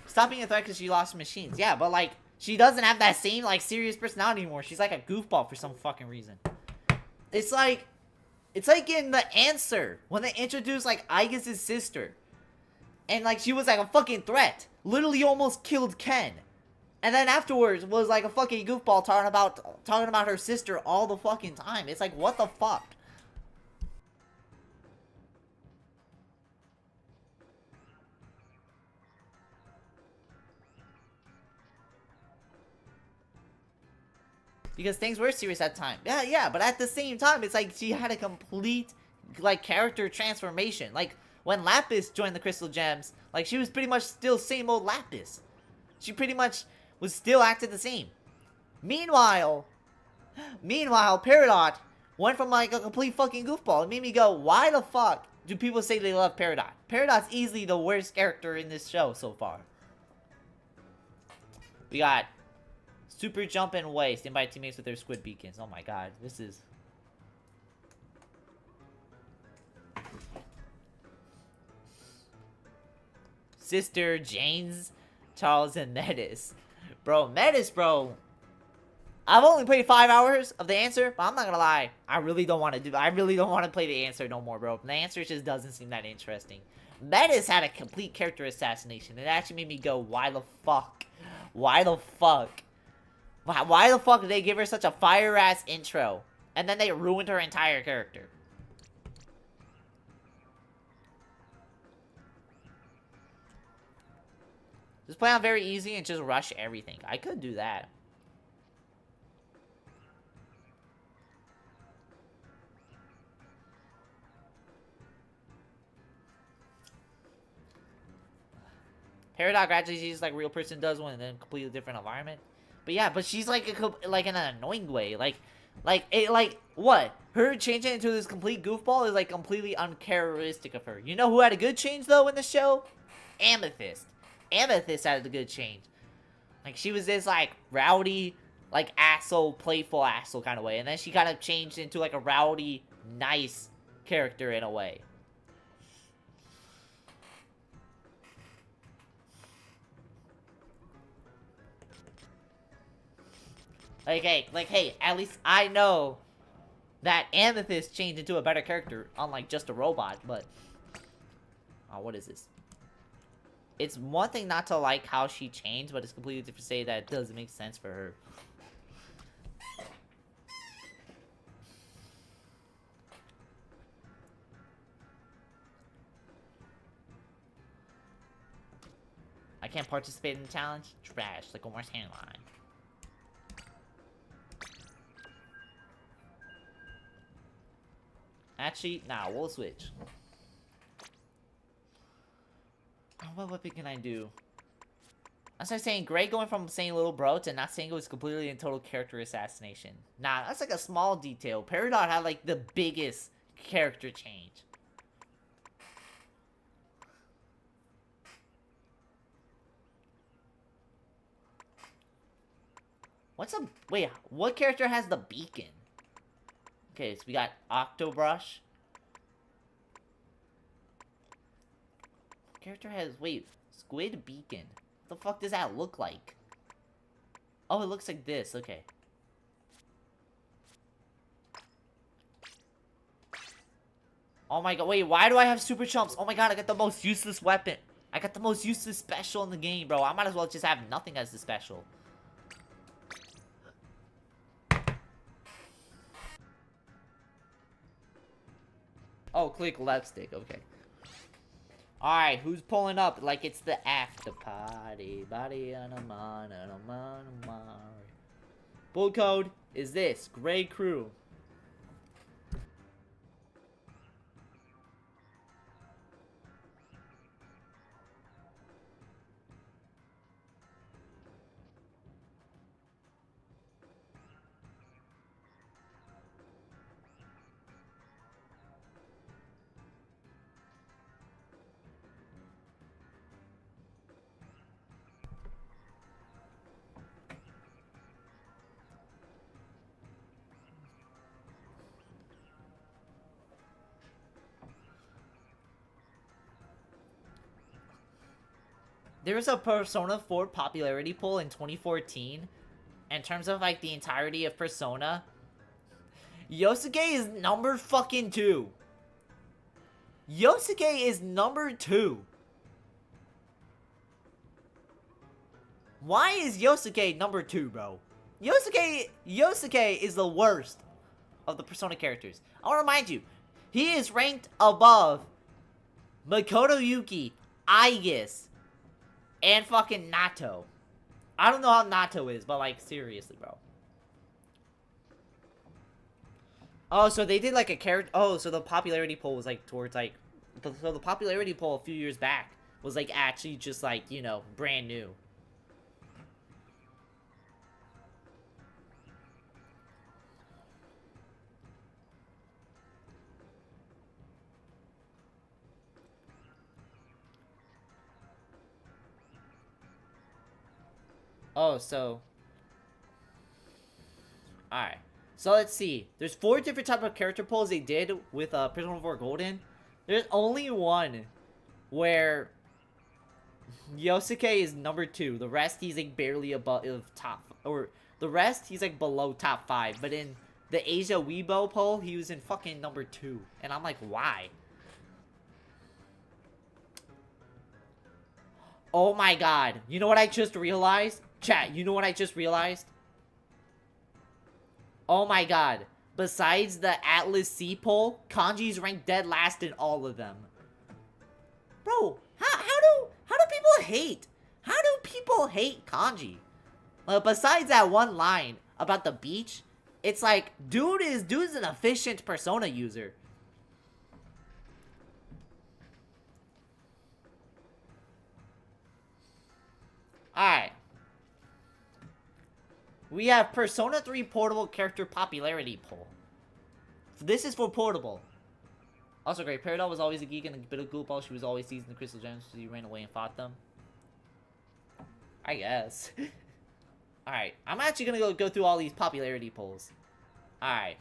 stop being a threat because she lost machines. Yeah, but, like, she doesn't have that same, like, serious personality anymore. She's like a goofball for some fucking reason. It's like in The Answer, when they introduced, like, Aigis' sister. And, like, she was, like, a fucking threat. Literally almost killed Ken. And then afterwards was, like, a fucking goofball talking about her sister all the fucking time. It's like, what the fuck? because things were serious at the time. Yeah, but at the same time, it's like she had a complete, like, character transformation. Like, when Lapis joined the Crystal Gems, like, she was pretty much still same old Lapis. She pretty much was still acted the same. Meanwhile, Peridot went from, like, a complete fucking goofball. It made me go, why the fuck do people say they love Peridot? Peridot's easily the worst character in this show so far. We got super jump and way. Stand by teammates with their squid beacons. Oh my god, this is... Sister, James, Charles, and Metis. Bro, Metis, bro. I've only played 5 hours of the answer, but I'm not gonna lie. I really don't want to play the answer no more, bro. The answer just doesn't seem that interesting. Metis had a complete character assassination. It actually made me go, why the fuck? Why the fuck? Why the fuck did they give her such a fire-ass intro? And then they ruined her entire character. Just play on very easy and just rush everything. I could do that. Peridot gradually sees like a real person does one in a completely different environment. But yeah, but she's like in an annoying way. Like what? Her changing into this complete goofball is like completely uncharacteristic of her. You know who had a good change though in the show? Amethyst. Amethyst had a good change. Like she was this like rowdy, like asshole, playful asshole kind of way, and then she kind of changed into like a rowdy, nice character in a way. Like, hey, at least I know that Amethyst changed into a better character, unlike just a robot, but... Oh, what is this? It's one thing not to like how she changed, but it's completely different to say that it doesn't make sense for her. I can't participate in the challenge? Trash, like Omar's handline. Actually, nah, we'll switch. What weapon can I do? I started saying Greg going from saying little bro to not saying it was completely and total character assassination. Nah, that's like a small detail. Peridot had like the biggest character change. Wait, what character has the beacon? Okay, so we got Octobrush. Character has, wait, Squid Beacon. What the fuck does that look like? Oh, it looks like this, okay. Oh my god, wait, why do I have super chumps? Oh my god, I got the most useless weapon. I got the most useless special in the game, bro. I might as well just have nothing as the special. Oh, click left stick, okay. Alright, who's pulling up like it's the after party? Body on a man, on a man, on a man. Bull code is this, GregCrew. There was a Persona 4 popularity poll in 2014. In terms of, like, the entirety of Persona, Yosuke is number fucking 2. Yosuke is number 2. Why is Yosuke number 2, bro? Yosuke is the worst of the Persona characters. I want to remind you, he is ranked above Makoto Yuki, Aigis, and fucking Nato. I don't know how Nato is, but like, seriously, bro. Oh, so they did like a character. Oh, so the popularity poll was like towards like, so the popularity poll a few years back was like actually just like, you know, brand new. Oh, so. Alright. So let's see. There's 4 different type of character polls they did with Persona 4 Golden. There's only one where Yosuke is number 2. The rest he's like barely above top, or the rest he's like below top 5. But in the Asia Weibo poll, he was in fucking number 2. And I'm like, why? Oh my god. You know what I just realized? Chat, you know what I just realized? Oh my god. Besides the Atlas C poll, Kanji's ranked dead last in all of them. Bro, how do people hate? How do people hate Kanji? Besides that one line about the beach, it's like, dude's an efficient Persona user. Alright. We have Persona 3 Portable Character Popularity Poll. This is for Portable. Also great. Peridot was always a geek and a bit of goofball. She was always seizing the crystal gems, so you ran away and fought them. I guess. Alright. I'm actually gonna go through all these popularity polls. Alright.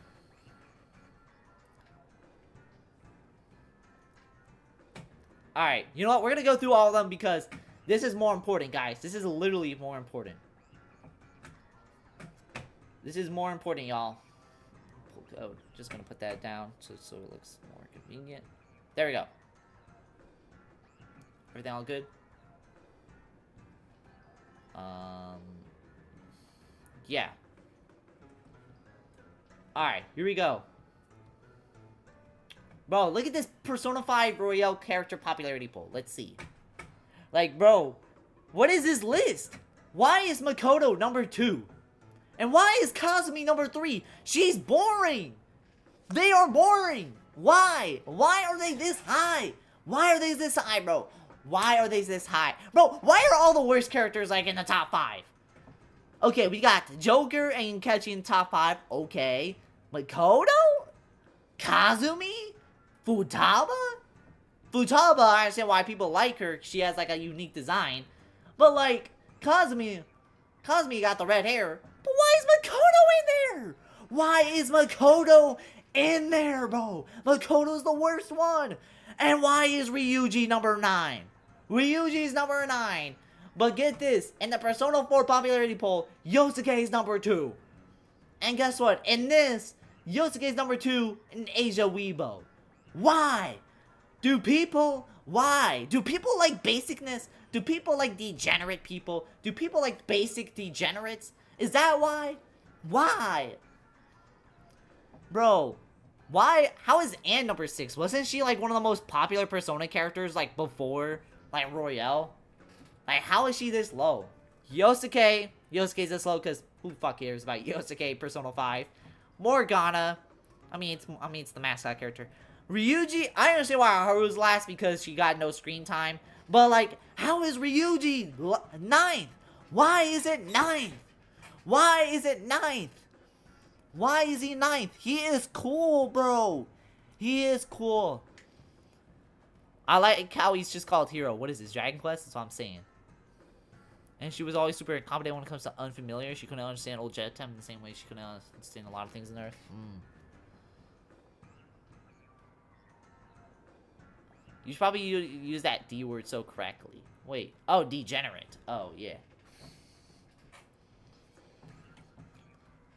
Alright. You know what? We're gonna go through all of them because this is more important, guys. This is literally more important. This is more important, y'all. Oh, just gonna put that down so it looks more convenient. There we go. Everything all good? Yeah. Alright, here we go. Bro, look at this Persona 5 Royale character popularity poll. Let's see. Like, bro, what is this list? Why is Makoto number 2? And why is Kazumi number 3? She's boring! They are boring! Why? Why are they this high? Why are they this high, bro? Why are they this high? Bro, why are all the worst characters, like, in the top 5? Okay, we got Joker and Kechi in top 5. Okay. Makoto? Kazumi? Futaba? Futaba, I understand why people like her. She has, like, a unique design. But, like, Kazumi got the red hair. But why is Makoto in there? Why is Makoto in there, bro? Makoto's the worst one. And why is Ryuji number 9? Ryuji's number 9. But get this, in the Persona 4 popularity poll, Yosuke's number 2. And guess what? In this, Yosuke's number 2 in Asia Weibo. Why? Why? Do people like basicness? Do people like degenerate people? Do people like basic degenerates? Is that why? Why? Bro, why? How is Anne number 6? Wasn't she like one of the most popular Persona characters like before like Royale? Like, how is she this low? Yosuke's this low because who the fuck cares about Yosuke Persona 5? Morgana, I mean it's the mascot character. Ryuji, I understand why Haru's last because she got no screen time. But like, how is Ryuji 9th? Why is it 9th? Why is it 9th? Why is he 9th? He is cool, bro. He is cool. I like how he's just called Hero. What is this, Dragon Quest? That's what I'm saying. And she was always super incompetent when it comes to unfamiliar. She couldn't understand old jet time in the same way she couldn't understand a lot of things in Earth. You should probably use that D word so correctly. Wait. Oh, degenerate. Oh, yeah.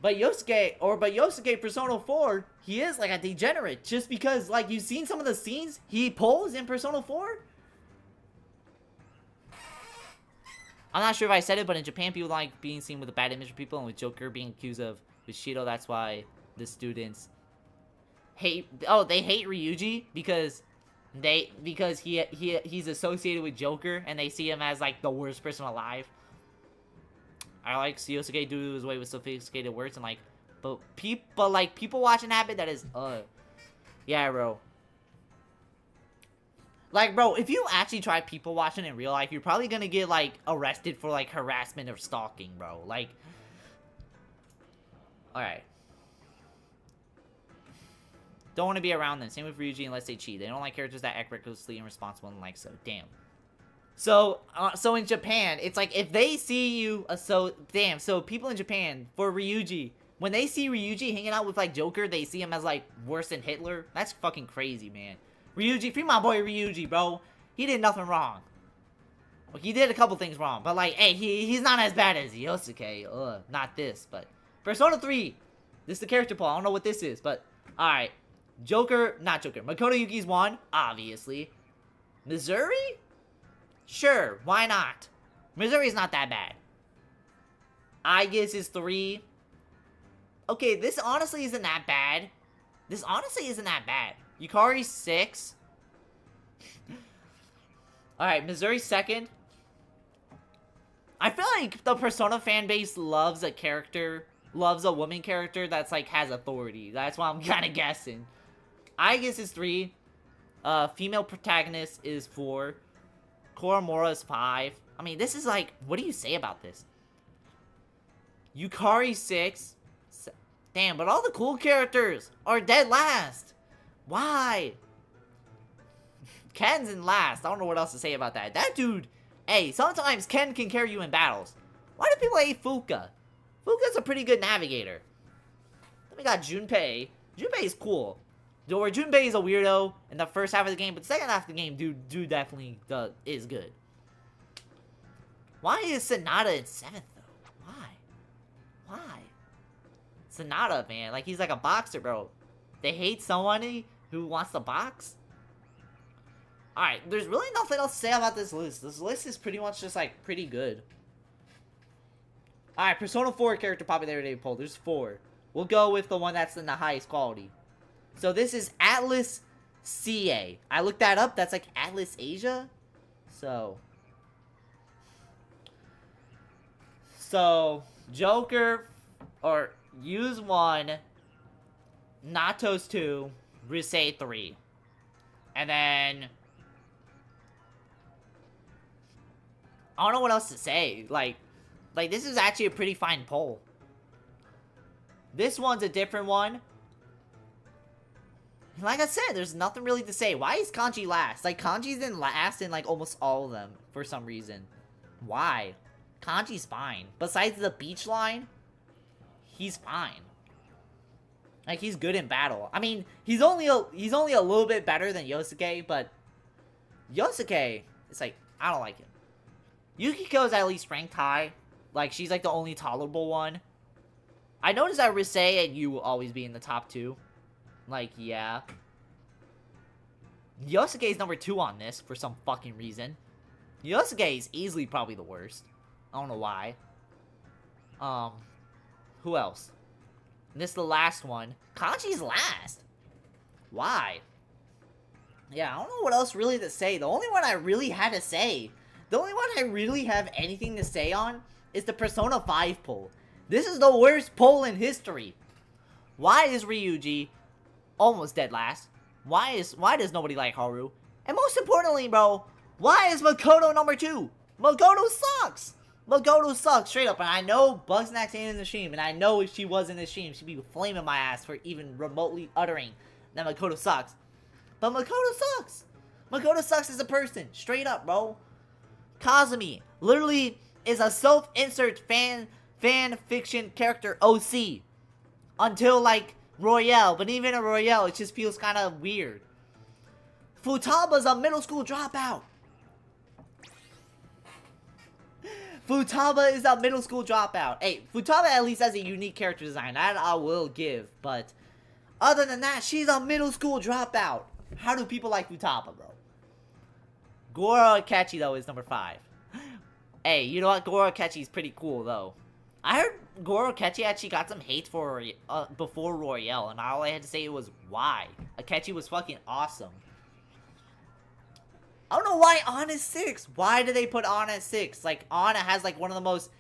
But Yosuke Persona 4, he is like a degenerate. Just because, like, you've seen some of the scenes he pulls in Persona 4? I'm not sure if I said it, but in Japan, people like being seen with a bad image of people, and with Joker being accused of Bushido, that's why the students hate. Oh, they hate Ryuji because he's associated with Joker, and they see him as like the worst person alive. I like Yosuke due to his way with sophisticated words and like But like people watching habit, that is yeah, bro. Like, bro, if you actually try people watching in real life, you're probably gonna get like arrested for like harassment or stalking, bro. Like, all right. Don't want to be around them. Same with Ryuji unless they cheat. They don't like characters that act recklessly and responsible and like so. Damn. So in Japan, it's like if they see you, so people in Japan, for Ryuji, when they see Ryuji hanging out with like Joker, they see him as like worse than Hitler. That's fucking crazy, man. Ryuji, free my boy Ryuji, bro. He did nothing wrong. Well, he did a couple things wrong, but like, hey, he's not as bad as Yosuke. Not this, but Persona 3. This is the character poll. I don't know what this is, but alright. Not Joker. Makoto Yuki's 1, obviously. Missouri? Sure, why not? Missouri's not that bad. I guess is 3. Okay, this honestly isn't that bad. Yukari's 6. Alright, Missouri's 2nd. I feel like the Persona fan base loves a woman character that's like has authority. That's why I'm kind of guessing. I guess it's 3. Female protagonist is 4. Koromora is 5. I mean, this is like, what do you say about this? Yukari 6. Damn, but all the cool characters are dead last. Why? Ken's in last. I don't know what else to say about that. That dude, hey, sometimes Ken can carry you in battles. Why do people hate Fuka? Fuka's a pretty good navigator. Then we got Junpei. Junpei is cool. Or Junpei is a weirdo in the first half of the game, but the second half of the game, dude definitely is good. Why is Sonata in 7th, though? Why? Sonata, man. Like, he's like a boxer, bro. They hate someone who wants to box? Alright, there's really nothing else to say about this list. This list is pretty much just, like, pretty good. Alright, Persona 4 character popularity poll. There's 4. We'll go with the one that's in the highest quality. So this is Atlas CA. I looked that up. That's like Atlas Asia. So Joker, or Use 1, Natos 2, Risei 3. And then I don't know what else to say. Like this is actually a pretty fine poll. This one's a different one. Like I said, there's nothing really to say. Why is Kanji last? Like, Kanji's in last in, like, almost all of them, for some reason. Why? Kanji's fine. Besides the beach line, he's fine. Like, he's good in battle. I mean, he's only a little bit better than Yosuke, but Yosuke, it's like, I don't like him. Yukiko's at least ranked high. Like, she's, like, the only tolerable one. I noticed that Risei and Yu will always be in the top 2. Like, yeah. Yosuke is number 2 on this for some fucking reason. Yosuke is easily probably the worst. I don't know why. Who else? And this is the last one. Kanji's last. Why? Yeah, I don't know what else really to say. The only one I really had to say, the only one I really have anything to say on is the Persona 5 poll. This is the worst poll in history. Why is Ryuji almost dead last? Why does nobody like Haru? And most importantly, bro, why is Makoto number 2? Makoto sucks! Makoto sucks, straight up. And I know Bugsnax ain't in the stream, and I know if she was in the stream, she'd be flaming my ass for even remotely uttering that Makoto sucks. But Makoto sucks! Makoto sucks as a person, straight up, bro. Kazumi literally is a self-insert fan fiction character OC. Until, like, Royale, but even in Royale, it just feels kind of weird. Futaba's a middle school dropout. Futaba is a middle school dropout. Hey, Futaba at least has a unique character design. That I will give. But other than that, she's a middle school dropout. How do people like Futaba, bro? Goro Akechi, though, is number 5. Hey, you know what? Goro Akechi is pretty cool, though. I heard Goro Akechi actually got some hate for before Royale, and all I had to say was why. Akechi was fucking awesome. I don't know why Anna's 6. Why did they put Anna at 6? Like, Anna has, like, one of the most,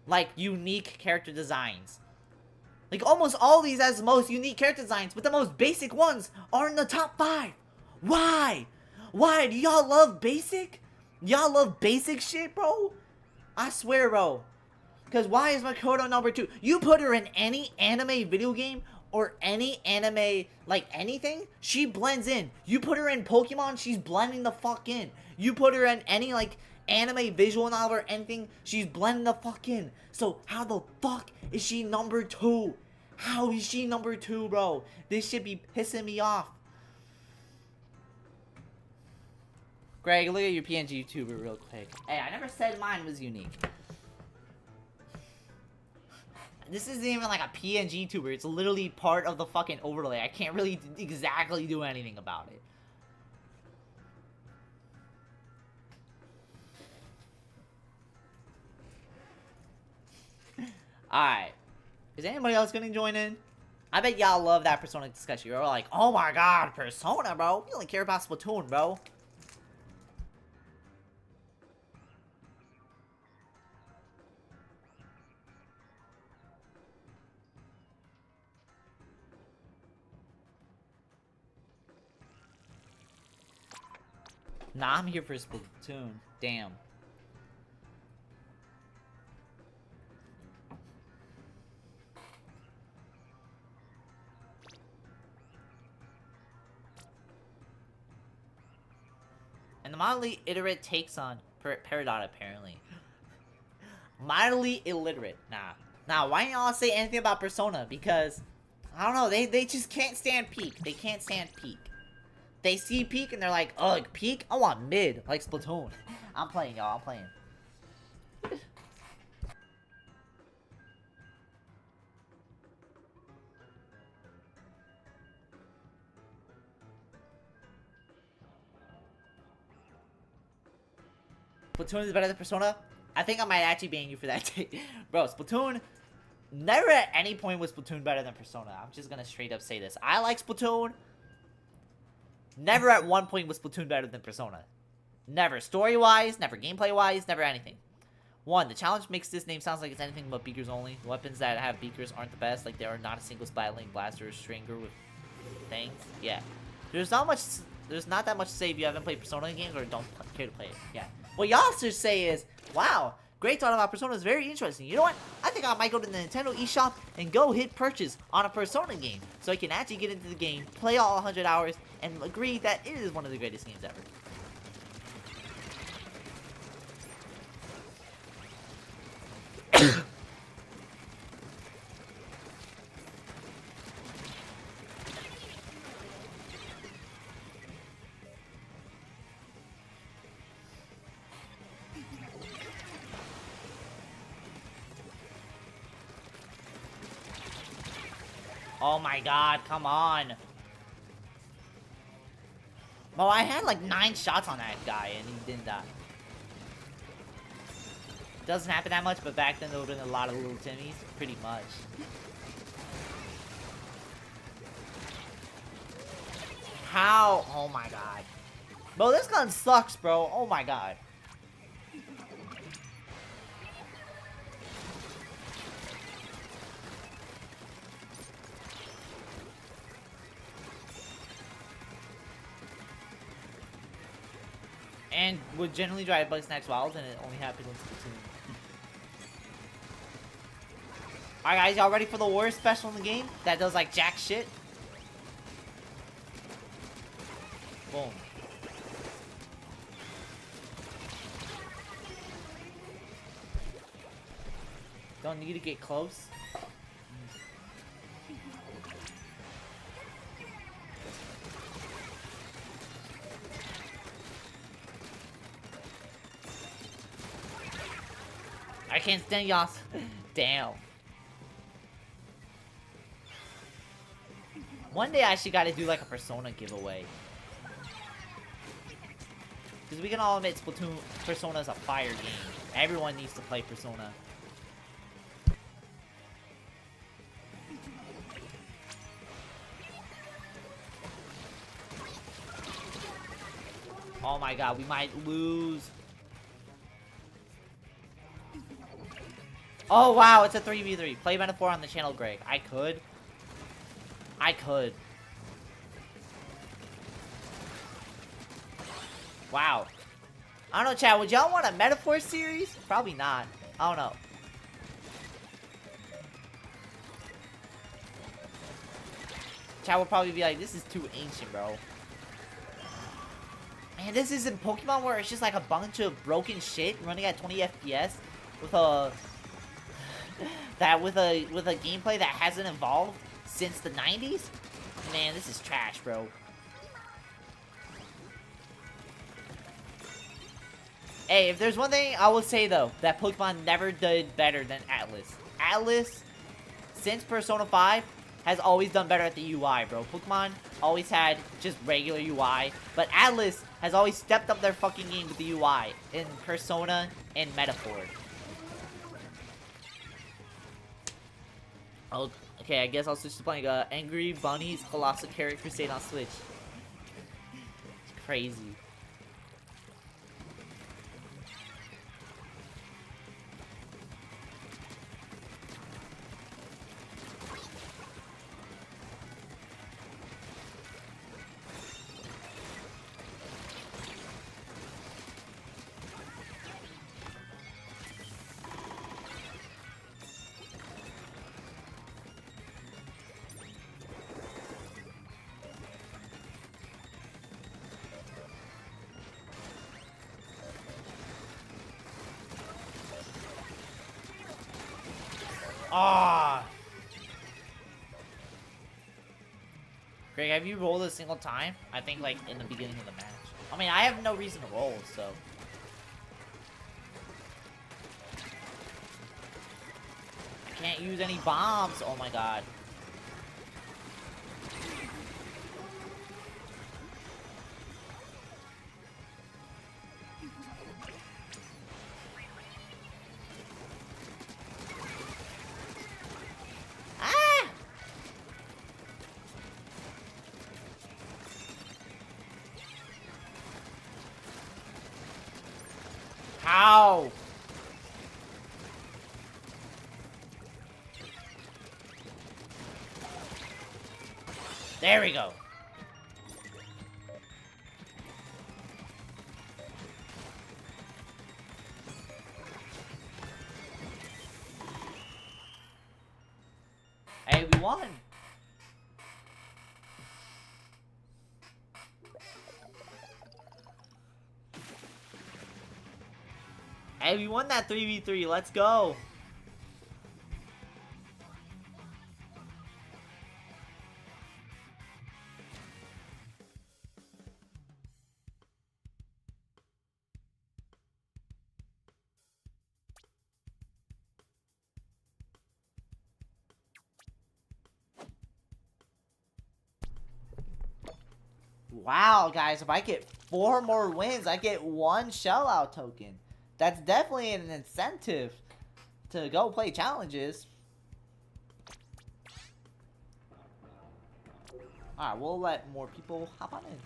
like, unique character designs. Like, almost all these has the most unique character designs, but the most basic ones are in the top 5. Why? Why? Do y'all love basic? Y'all love basic shit, bro? I swear, bro. Because why is Makoto number 2? You put her in any anime video game or any anime, like anything, she blends in. You put her in Pokemon, she's blending the fuck in. You put her in any, like, anime visual novel or anything, she's blending the fuck in. So, how the fuck is she number 2? How is she number 2, bro? This should be pissing me off. Greg, look at your PNG YouTuber real quick. Hey, I never said mine was unique. This isn't even like a PNG tuber. It's literally part of the fucking overlay. I can't really exactly do anything about it. Alright. Is anybody else gonna join in? I bet y'all love that Persona discussion. You're like, oh my god, Persona, bro. You only care about Splatoon, bro. Nah, I'm here for Splatoon. Damn. And the mildly illiterate takes on Peridot, apparently. Mildly illiterate. Nah, why don't y'all say anything about Persona? Because, I don't know, they just can't stand peak. They can't stand peak. They see peak and they're like, ugh, peak? I want mid, like Splatoon. I'm playing, y'all, I'm playing. Splatoon is better than Persona? I think I might actually ban you for that. Bro, Splatoon, never at any point was Splatoon better than Persona. I'm just gonna straight up say this. I like Splatoon. Never at one point was Splatoon better than Persona. Never. Story-wise, never gameplay-wise, never anything. 1, the challenge makes this name sounds like it's anything but beakers only. Weapons that have beakers aren't the best. Like, there are not a single splatling blaster or stringer with things. Yeah. There's not that much to say if you haven't played Persona games or don't care to play it. Yeah. What y'all should say is, wow, great thought about Persona is very interesting. You know what? I think I might go to the Nintendo eShop and go hit purchase on a Persona game so I can actually get into the game, play all 100 hours, and agree that it is one of the greatest games ever. Oh my god, come on. Well, I had like 9 shots on that guy and he didn't die. Doesn't happen that much, but back then there would have been a lot of little Timmies. Pretty much. How? Oh my god. Bro, this gun sucks, bro. Oh my god. And would generally drive Bugs Next Wilds, and it only happened in Splatoon. Alright guys, y'all ready for the worst special in the game? That does like jack shit? Boom. Don't need to get close. I can't stand y'all. Damn. One day I actually gotta do like a Persona giveaway. Because we can all admit Persona is a fire game. Everyone needs to play Persona. Oh my god, we might lose. Oh, wow, it's a 3v3. Play Metaphor on the channel, Greg. I could. I could. Wow. I don't know, chat. Would y'all want a Metaphor series? Probably not. I don't know. Chat will probably be like, this is too ancient, bro. Man, this isn't Pokemon where it's just like a bunch of broken shit running at 20 FPS with a with a gameplay that hasn't evolved since the 90s. Man, this is trash, bro. Hey, if there's one thing I will say though, that Pokemon never did better than Atlas. Atlas, since Persona 5, has always done better at the UI, bro. Pokemon always had just regular UI, but Atlas has always stepped up their fucking game with the UI in Persona and Metaphor. Oh, okay, I guess I'll switch to playing Angry Bunny's Colossal Carrot Crusade on Switch. It's crazy. Ah. Greg, have you rolled a single time? I think, like, in the beginning of the match. I mean, I have no reason to roll, so. I can't use any bombs. Oh my god. How? There we go. Hey, we won. Hey, we won that 3v3. Let's go. Wow, guys, if I get 4 more wins, I get 1 shell out token. That's definitely an incentive to go play challenges. Alright, we'll let more people hop on in.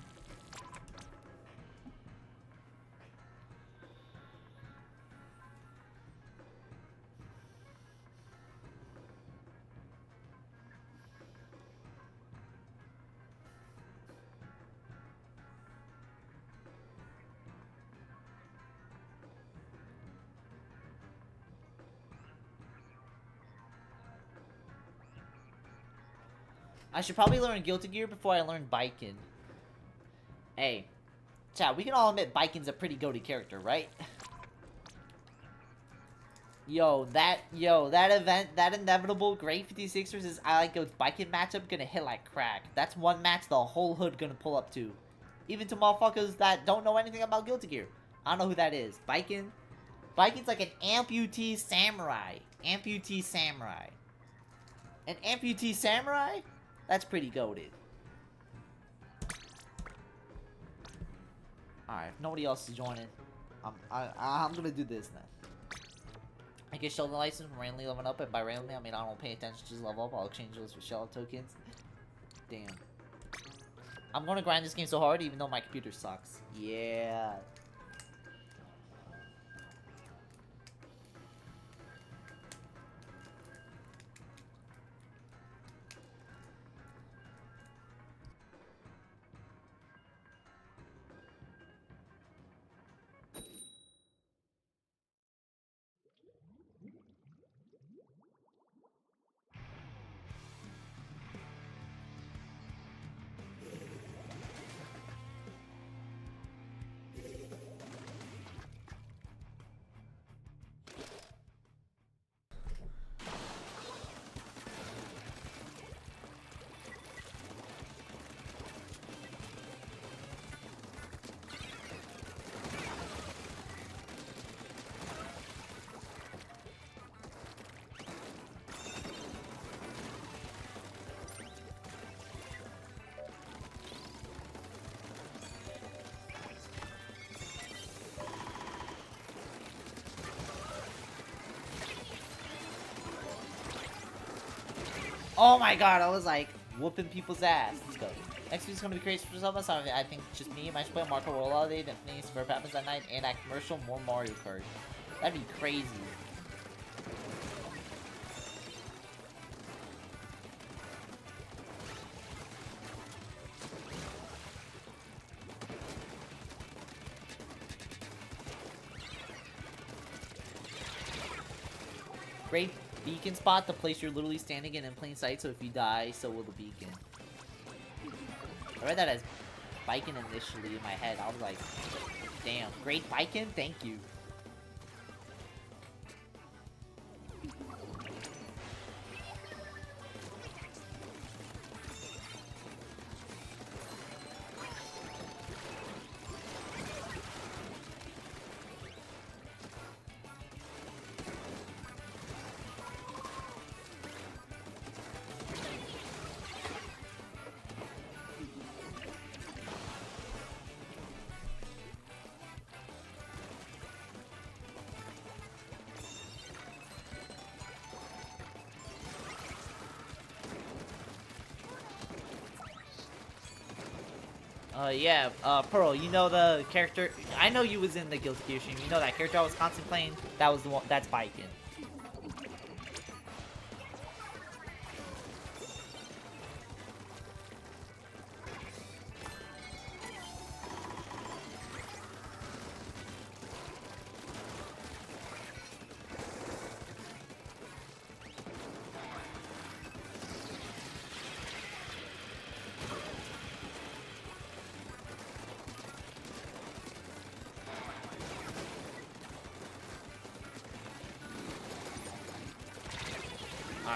I should probably learn Guilty Gear before I learn Bikin. Hey, chat, we can all admit Bikin's a pretty goaty character, right? that event, that inevitable Great 56ers is I like goes Bikin matchup gonna hit like crack. That's one match the whole hood gonna pull up to. Even to motherfuckers that don't know anything about Guilty Gear. I don't know who that is. Bikin's like an amputee samurai. Amputee samurai. An amputee samurai? That's pretty goated. Alright, if nobody else is joining, I'm gonna do this then. I get shoulder license from randomly leveling up, and by randomly I mean I don't pay attention, just level up. I'll exchange those for shell tokens. Damn. I'm gonna grind this game so hard even though my computer sucks. Yeah. Oh my god, I was like whooping people's ass. Let's go. Next week's gonna be crazy for some of us. I think just me, my play Marco Roll all day, then playing Super Happens at night, and that commercial, more Mario Kart. That'd be crazy. Great beacon spot, the place you're literally standing in plain sight, so if you die, so will the beacon. I read that as Biken initially in my head. I was like, damn, great Biken? Thank you. Yeah, Pearl, you know the character, I know you was in the Guilty Gear stream, you know that character I was constantly playing? That was the one, that's Biken.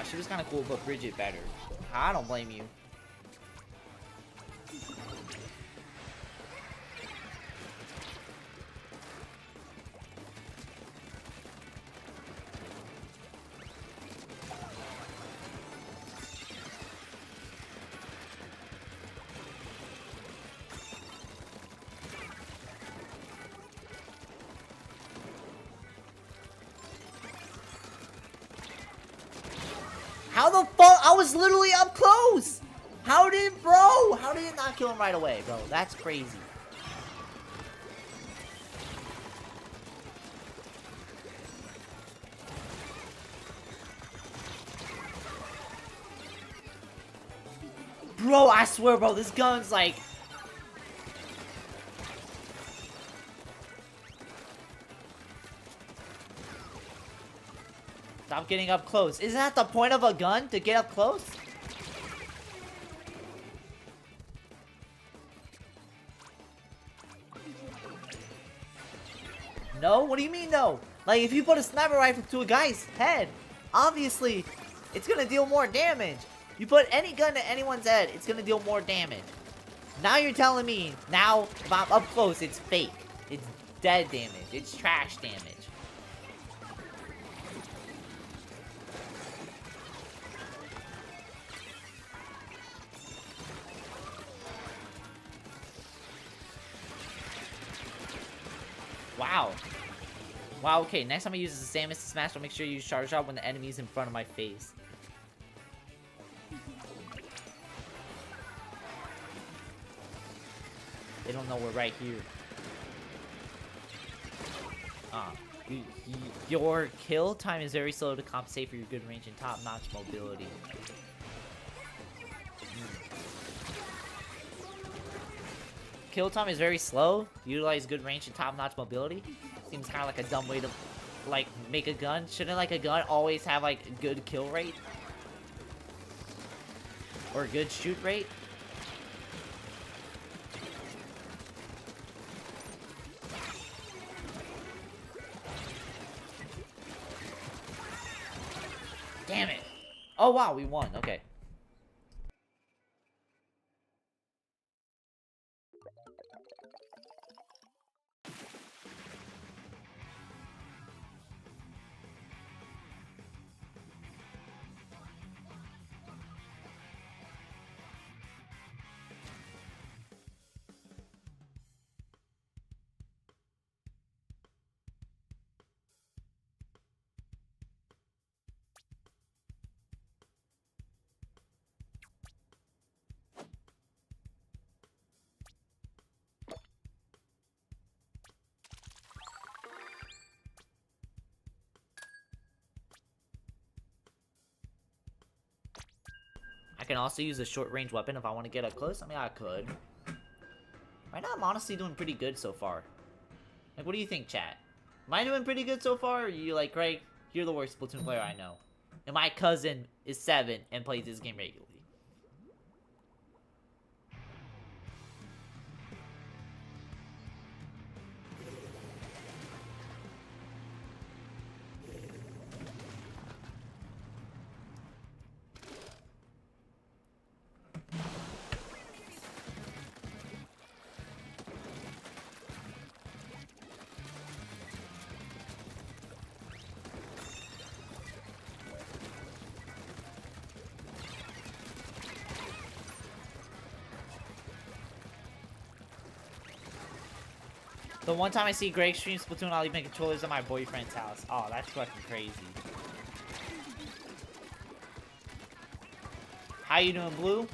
She was kind of cool, but Bridget better. I don't blame you. How the fuck? I was literally up close! How did it not kill him right away, bro? That's crazy. Bro, I swear, bro, this gun's like... Stop getting up close. Isn't that the point of a gun? To get up close? No? What do you mean no? Like, if you put a sniper rifle to a guy's head, obviously, it's gonna deal more damage. You put any gun to anyone's head, it's gonna deal more damage. Now you're telling me, now, if I'm up close, it's fake. It's dead damage. It's trash damage. Wow. Wow, okay, next time I use the Samus to smash, I'll make sure you use Charge Shot when the enemy's in front of my face. They don't know we're right here. Your kill time is very slow to compensate for your good range and top-notch mobility. Kill time is very slow. Utilize good range and top-notch mobility. Seems kind of like a dumb way to, like, make a gun. Shouldn't, like, a gun always have, like, a good kill rate? Or a good shoot rate? Damn it! Oh, wow, we won. Okay. can also use a short-range weapon if I want to get up close. I mean, I could. Right now, I'm honestly doing pretty good so far. Like, what do you think, chat? Am I doing pretty good so far? Or are you like, Greg, you're the worst Splatoon player I know. And my cousin is 7 and plays this game regularly. The one time I see Greg stream Splatoon, I'll leave my controllers at my boyfriend's house. Oh, that's fucking crazy. How you doing, Blue?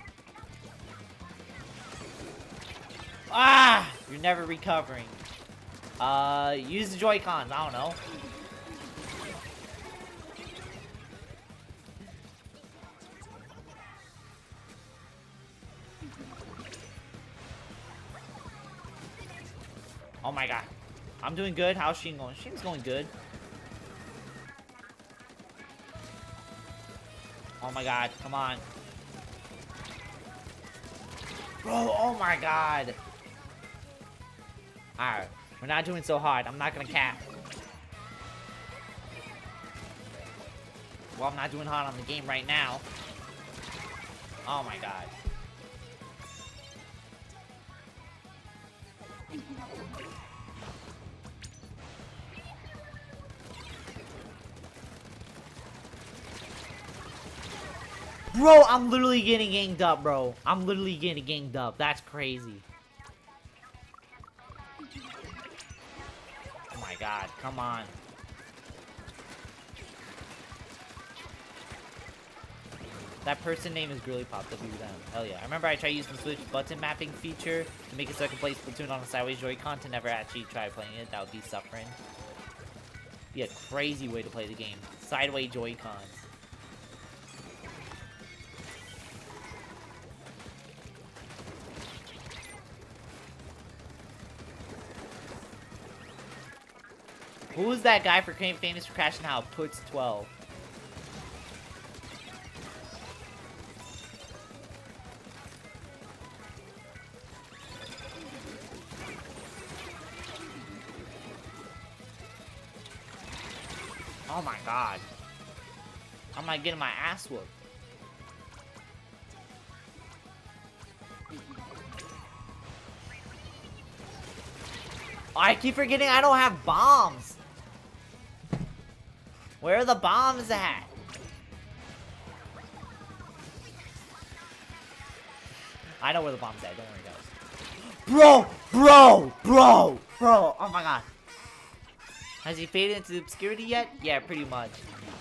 Ah! You're never recovering. Use the Joy-Cons. I don't know. Oh my god. I'm doing good. How's Sheen going? Sheen's going good. Oh my god. Come on. Bro, oh my god. Alright. We're not doing so hard. I'm not gonna cap. Well, I'm not doing hard on the game right now. Oh my god. Bro, I'm literally getting ganged up, bro. I'm literally getting ganged up. That's crazy. Oh my god, come on. That person name is Girly Pop WM. Hell yeah. I remember I tried using the Switch button mapping feature to make it so I could play Splatoon on a sideways Joy-Con to never actually try playing it. That would be suffering. Be a crazy way to play the game. Sideways Joy-Cons. Who is that guy famous for crashing out? Puts 12. Oh my god. How am I getting my ass whooped? Oh, I keep forgetting I don't have bombs. Where are the bombs at? I know where the bomb's at. Don't worry, guys. Bro! Oh my god. Has he faded into obscurity yet? Yeah, pretty much.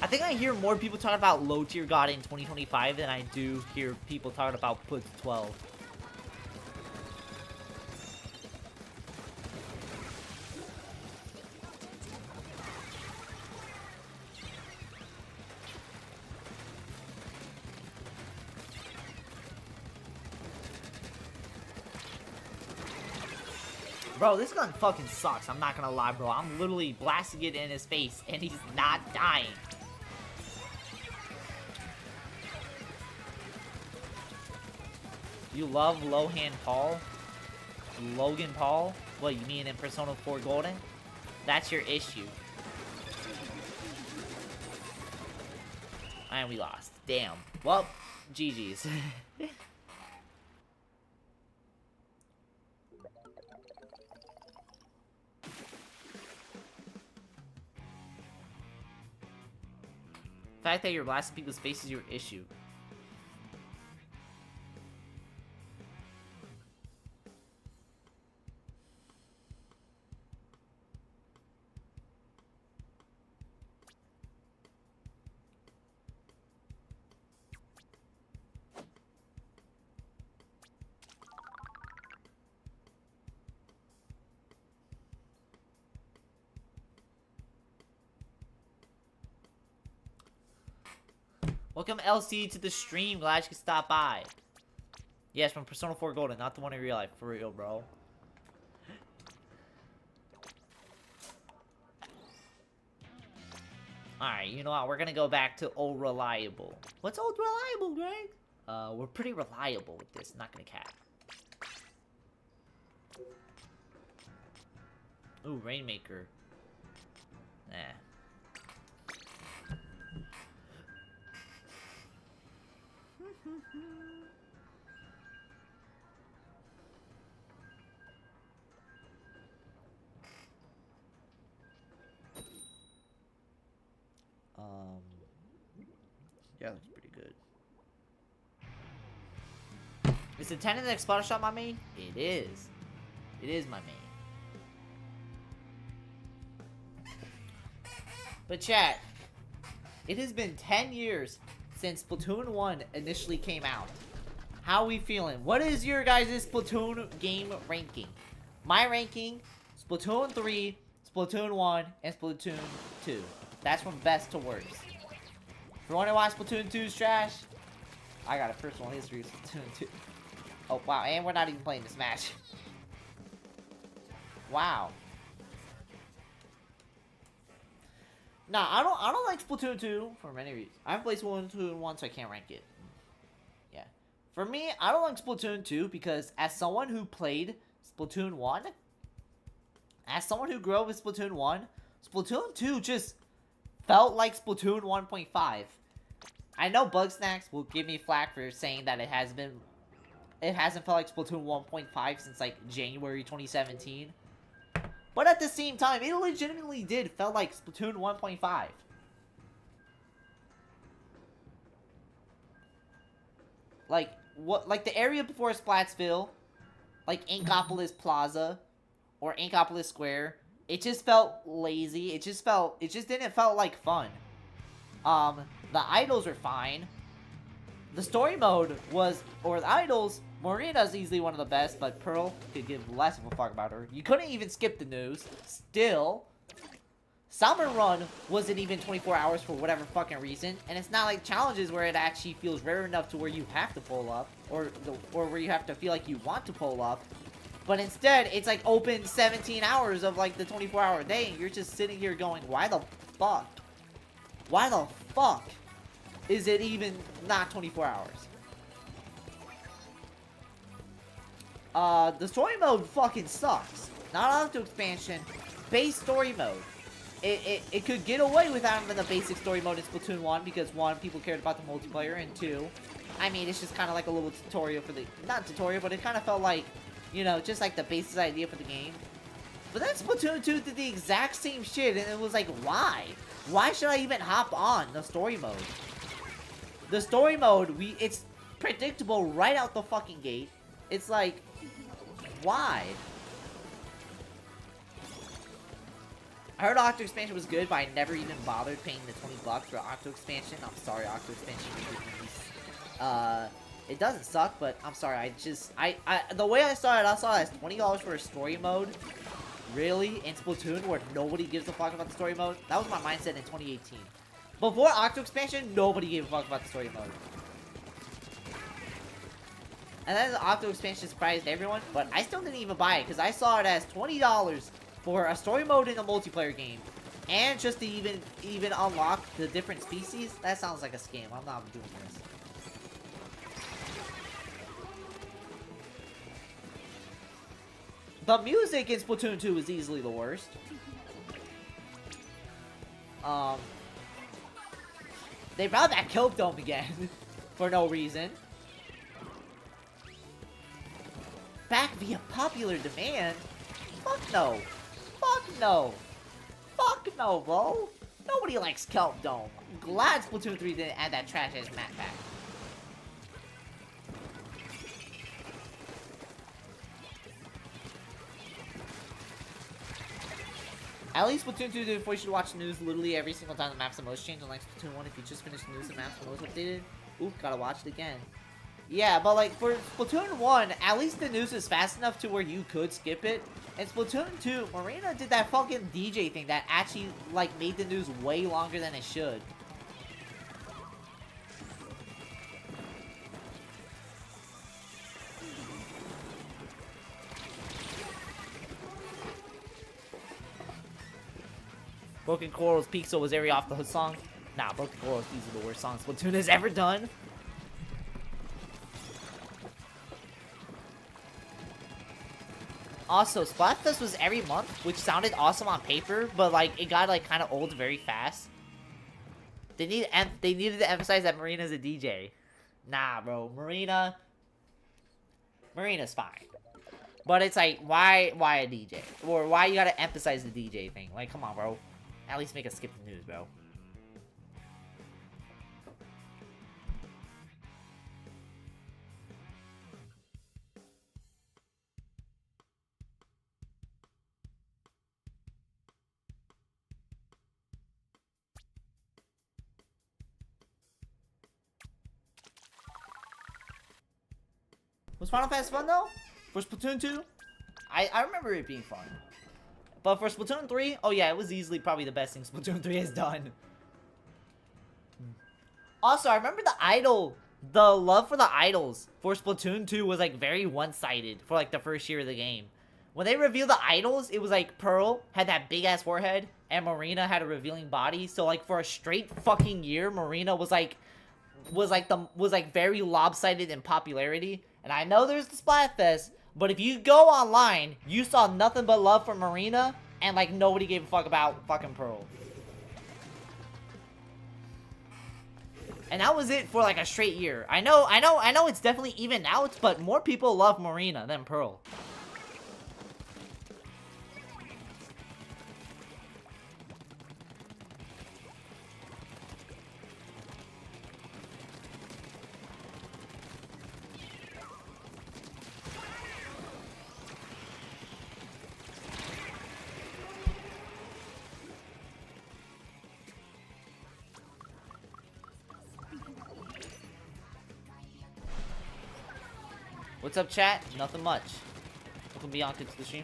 I think I hear more people talking about low tier God in 2025 than I do hear people talking about Puts 12. Bro, this gun fucking sucks. I'm not gonna lie, bro. I'm literally blasting it in his face, and he's not dying. You love Lohan Paul? Logan Paul? What, you mean in Persona 4 Golden? That's your issue. And we lost. Damn. Well, GG's. The fact that you're blasting people's faces is your issue. Welcome LC to the stream. Glad you could stop by. Yes, from Persona 4 Golden, not the one in real life. For real, bro. Alright, you know what? We're gonna go back to old reliable. What's old reliable, Greg? We're pretty reliable with this. Not gonna cap. Ooh, Rainmaker. Nah. Yeah, looks pretty good. Is the 10 in the Exploder Shot my main? It is. It is my main. But chat, it has been 10 years since Splatoon 1 initially came out. How are we feeling? What is your guys' Splatoon game ranking? My ranking, Splatoon 3, Splatoon 1, and Splatoon 2. That's from best to worst. If you wonder why Splatoon 2 is trash, I got a personal history of Splatoon 2. Oh, wow, and we're not even playing this match. Wow. Nah, I don't like Splatoon 2 for many reasons. I haven't played Splatoon 1, so I can't rank it. Yeah. For me, I don't like Splatoon 2 because as someone who played Splatoon 1, as someone who grew up with Splatoon 1, Splatoon 2 just felt like Splatoon 1.5. I know Bugsnax will give me flack for saying that it hasn't felt like Splatoon 1.5 since like January 2017. But at the same time, it legitimately did felt like Splatoon 1.5. Like the area before Splatsville, like Inkopolis Plaza or Inkopolis Square, it just felt lazy. It just didn't felt like fun. The idols are fine. The story mode was, or the idols, Marina's easily one of the best, but Pearl could give less of a fuck about her. You couldn't even skip the news. Still, Summer Run wasn't even 24 hours for whatever fucking reason, and it's not like challenges where it actually feels rare enough to where you have to pull up, or where you have to feel like you want to pull up. But instead, it's like open 17 hours of like the 24-hour day, and you're just sitting here going, why the fuck? Why the fuck is it even not 24 hours? The story mode fucking sucks. Not auto expansion, base story mode. It could get away without even the basic story mode in Splatoon 1 because 1, people cared about the multiplayer, and 2, I mean, it's just kind of like a little tutorial for the, not tutorial, but it kind of felt like, you know, just like the basic idea for the game. But then Splatoon 2 did the exact same shit, and it was like, why? Why should I even hop on the story mode? The story mode, it's predictable right out the fucking gate. It's like, why? I heard Octo Expansion was good, but I never even bothered paying the $20 for Octo Expansion. I'm sorry, Octo Expansion. It doesn't suck, but I'm sorry. The way I saw it as $20 for a story mode. Really? In Splatoon, where nobody gives a fuck about the story mode? That was my mindset in 2018. Before Octo Expansion, nobody gave a fuck about the story mode. And then the Octo Expansion surprised everyone, but I still didn't even buy it, because I saw it as $20 for a story mode in a multiplayer game. And just to even unlock the different species? That sounds like a scam. I'm not doing this. The music in Splatoon 2 is easily the worst. They brought back Coke Dome again for no reason. Back via popular demand? Fuck no. Fuck no. Fuck no, bro. Nobody likes Kelp Dome. I'm glad Splatoon 3 didn't add that trash ass map back. At least Splatoon 2 did before you should watch the news literally every single time the maps the most change. Unlike Splatoon 1, if you just finished the news, the maps the most updated. Oop, gotta watch it again. Yeah, but like for Splatoon 1, at least the news is fast enough to where you could skip it. And Splatoon 2, Marina did that fucking DJ thing that actually like made the news way longer than it should. Broken Corals Pixel was every off the hook song. Nah, Broken Corals, these are the worst songs Splatoon has ever done. Also, Splatfest was every month, which sounded awesome on paper, but like it got like kind of old very fast. They needed to emphasize that Marina's a DJ. Nah, bro, Marina's fine. But it's like, why a DJ? Or why you gotta emphasize the DJ thing? Like, come on, bro. At least make us skip the news, bro. Was Final Fantasy fun though? For Splatoon 2? I remember it being fun. But for Splatoon 3, oh yeah, it was easily probably the best thing Splatoon 3 has done. Also, I remember the love for the idols for Splatoon 2 was like very one-sided for like the first year of the game. When they revealed the idols, it was like Pearl had that big-ass forehead and Marina had a revealing body. So like for a straight fucking year, Marina was very lopsided in popularity. And I know there's the Splatfest, but if you go online, you saw nothing but love for Marina, and like nobody gave a fuck about fucking Pearl. And that was it for like a straight year. I know it's definitely even out, but more people love Marina than Pearl. What's up, chat? Nothing much. Welcome Bianca to the stream.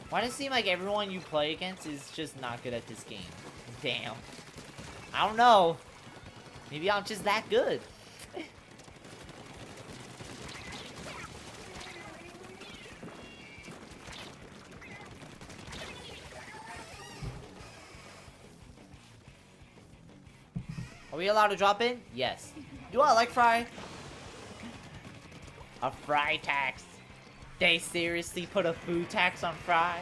Why does it seem like everyone you play against is just not good at this game? Damn. I don't know. Maybe I'm just that good. Are we allowed to drop in? Yes. Do I like Fry? A Fry tax. They seriously put a food tax on Fry?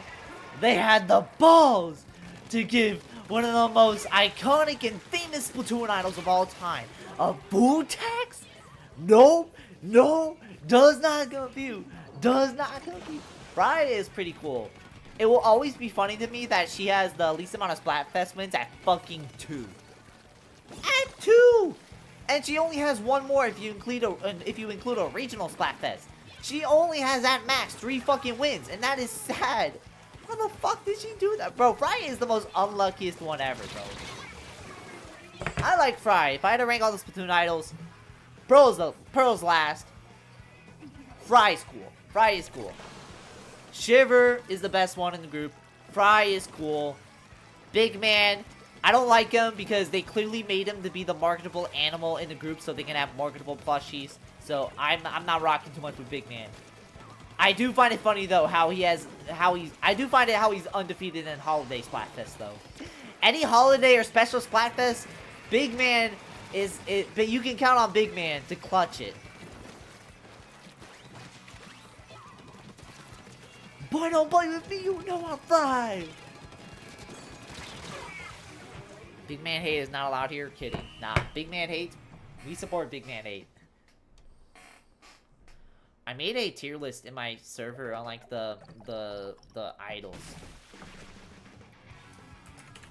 They had the balls to give one of the most iconic and famous Splatoon idols of all time a food tax? Nope, no, does not compute. Does not compute. Fry is pretty cool. It will always be funny to me that she has the least amount of Splatfest wins at fucking 2. At 2! And she only has one more if you include a regional Splatfest. She only has at max 3 fucking wins, and that is sad. How the fuck did she do that? Bro, Fry is the most unluckiest one ever, bro. I like Fry. If I had to rank all the Splatoon idols, Pearl's last. Fry's cool. Fry is cool. Shiver is the best one in the group. Fry is cool. Big Man, I don't like him because they clearly made him to be the marketable animal in the group so they can have marketable plushies. So I'm not rocking too much with Big Man. I do find it funny though how he's undefeated in Holiday Splatfest though. Any holiday or special Splatfest, Big Man but you can count on Big Man to clutch it. Boy, don't play with me, you know I'm fine. Big Man hate is not allowed here. Kidding. Nah, Big Man hate. We support Big Man hate. I made a tier list in my server on like the idols.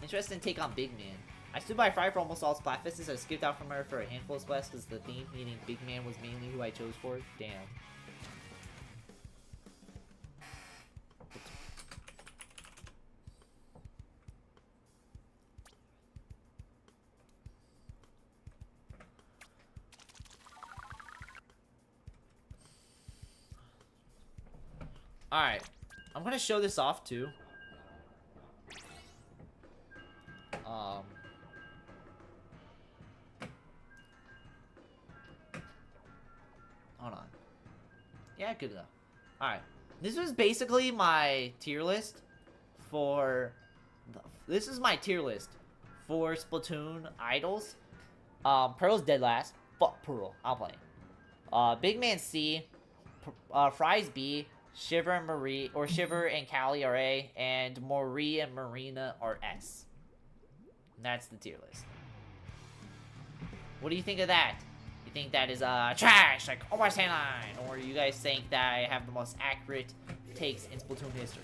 Interesting take on Big Man. I stood by Fry for almost all Splatfests. I skipped out from her for a handful of Splats because the theme, meaning Big Man, was mainly who I chose for. Damn. Alright. I'm gonna show this off too. Hold on. Yeah, good enough. Alright. This was basically my tier list for... This is my tier list for Splatoon idols. Pearl's dead last. Fuck Pearl. I'll play. Big Man C. Fries B. Shiver and Marie, or Shiver and Callie are A, and Marie and Marina are S. That's the tier list. What do you think of that? You think that is trash, like Omar Sandline, or you guys think that I have the most accurate takes in Splatoon history?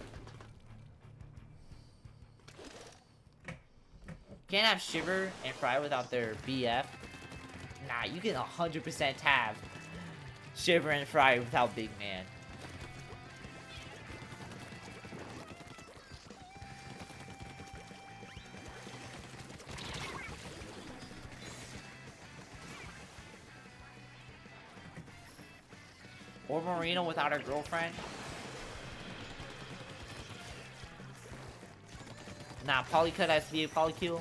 Can't have Shiver and Fry without their BF. Nah, you can 100% have Shiver and Fry without Big Man. Or Marina without her girlfriend. Nah, Polycut has to be a Polykill.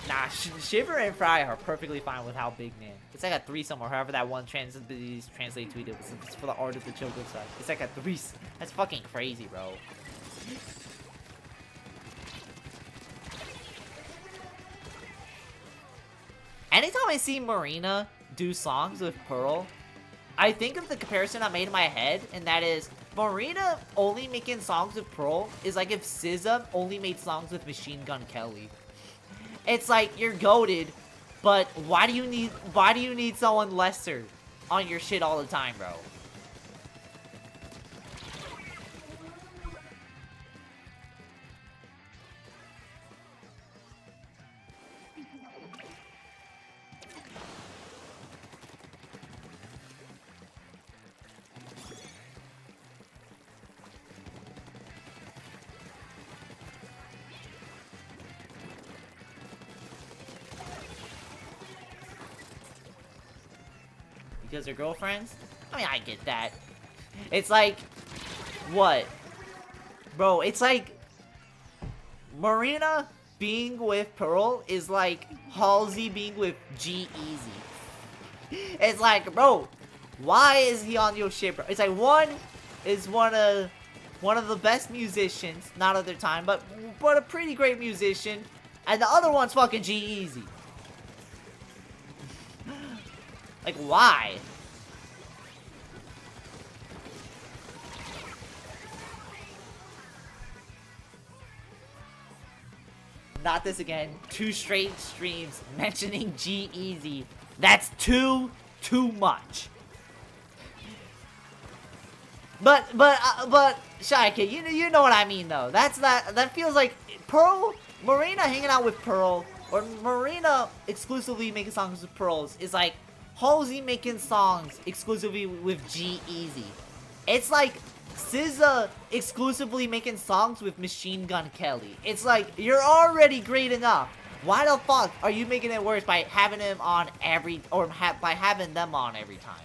Nah, Shiver and Fry are perfectly fine without Big Man. It's like a threesome, or however that one translate tweeted. It's for the art of the children's side. It's like a threesome. That's fucking crazy, bro. Anytime I see Marina do songs with Pearl, I think of the comparison I made in my head, and that is, Marina only making songs with Pearl is like if SZA only made songs with Machine Gun Kelly. It's like, you're goated, but why do you need someone lesser on your shit all the time, bro? Because they're girlfriends? I mean, I get that. It's like, what? Bro, it's like, Marina being with Pearl is like Halsey being with G-Eazy. It's like, bro, why is he on your shit, bro? It's like, one is one of the best musicians, not of their time, but a pretty great musician, and the other one's fucking G-Eazy. Like, why? Not this again. 2 straight streams mentioning G-Eazy. That's too much. But Shy, you know what I mean though. That feels like Marina hanging out with Pearl, or Marina exclusively making songs with Pearls is like Halsey making songs exclusively with G-Eazy. It's like SZA exclusively making songs with Machine Gun Kelly. It's like, you're already great enough. Why the fuck are you making it worse by having him on by having them on every time?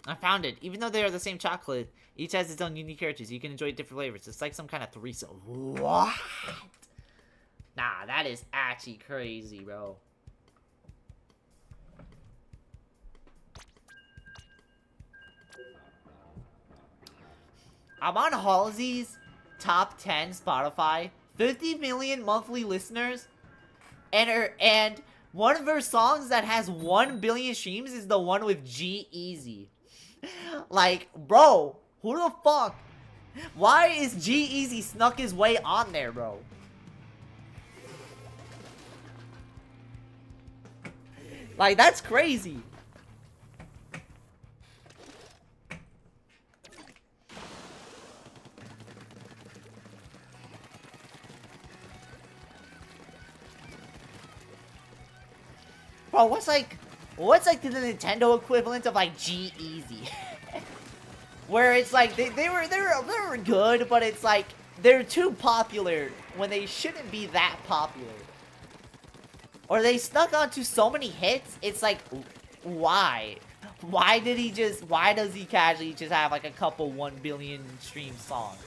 I found it. Even though they are the same chocolate, each has its own unique characters. You can enjoy different flavors. It's like some kind of threesome. What? Nah, that is actually crazy, bro. I'm on Halsey's top 10 Spotify. 50 million monthly listeners. And One of their songs that has 1 billion streams is the one with G-Eazy. Like, bro, who the fuck? Why is G-Eazy snuck his way on there, bro? Like, that's crazy. Bro, what's like the Nintendo equivalent of like G-Eazy? Where it's like they were good, but it's like they're too popular when they shouldn't be that popular. Or they snuck onto so many hits, it's like, why? Why does he casually just have like a couple 1 billion stream songs?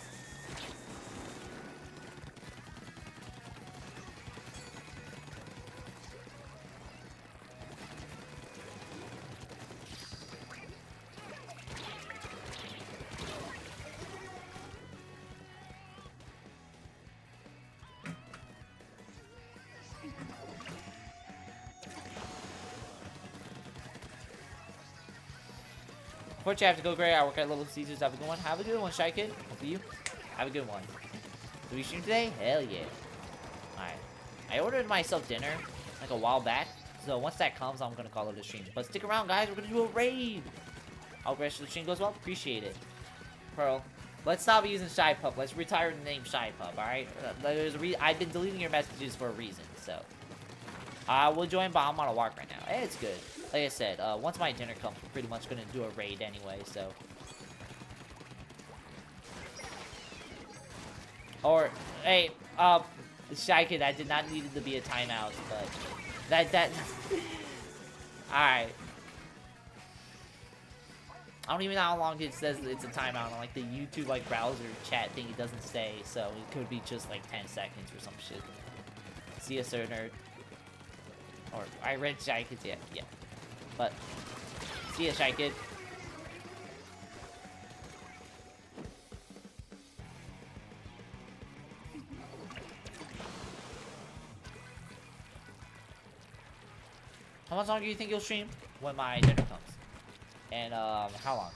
Unfortunately, I have to go, Greg. I work at Little Caesars. Have a good one. Have a good one, Shy Kid. Hopefully you have a good one. Do we stream today? Hell yeah. Alright. I ordered myself dinner like a while back. So once that comes, I'm gonna call it a stream. But stick around, guys. We're gonna do a raid. I hope the rest of the stream goes well. Appreciate it. Pearl, let's stop using Shy Pup. Let's retire the name Shy Pup, alright? I've been deleting your messages for a reason, so. I will join, but I'm on a walk right now. It's good. Like I said, once my dinner comes, we're pretty much gonna do a raid anyway, so. Or, hey, Shy Kid, that did not need it to be a timeout, but that alright. I don't even know how long it says that it's a timeout on like the YouTube like browser chat thing. It doesn't say, so it could be just like 10 seconds or some shit. See ya, sir nerd. Or I read Shy Kid, yeah. But see ya, Shy Kid. How much longer do you think you'll stream? When my dinner comes. And, how long?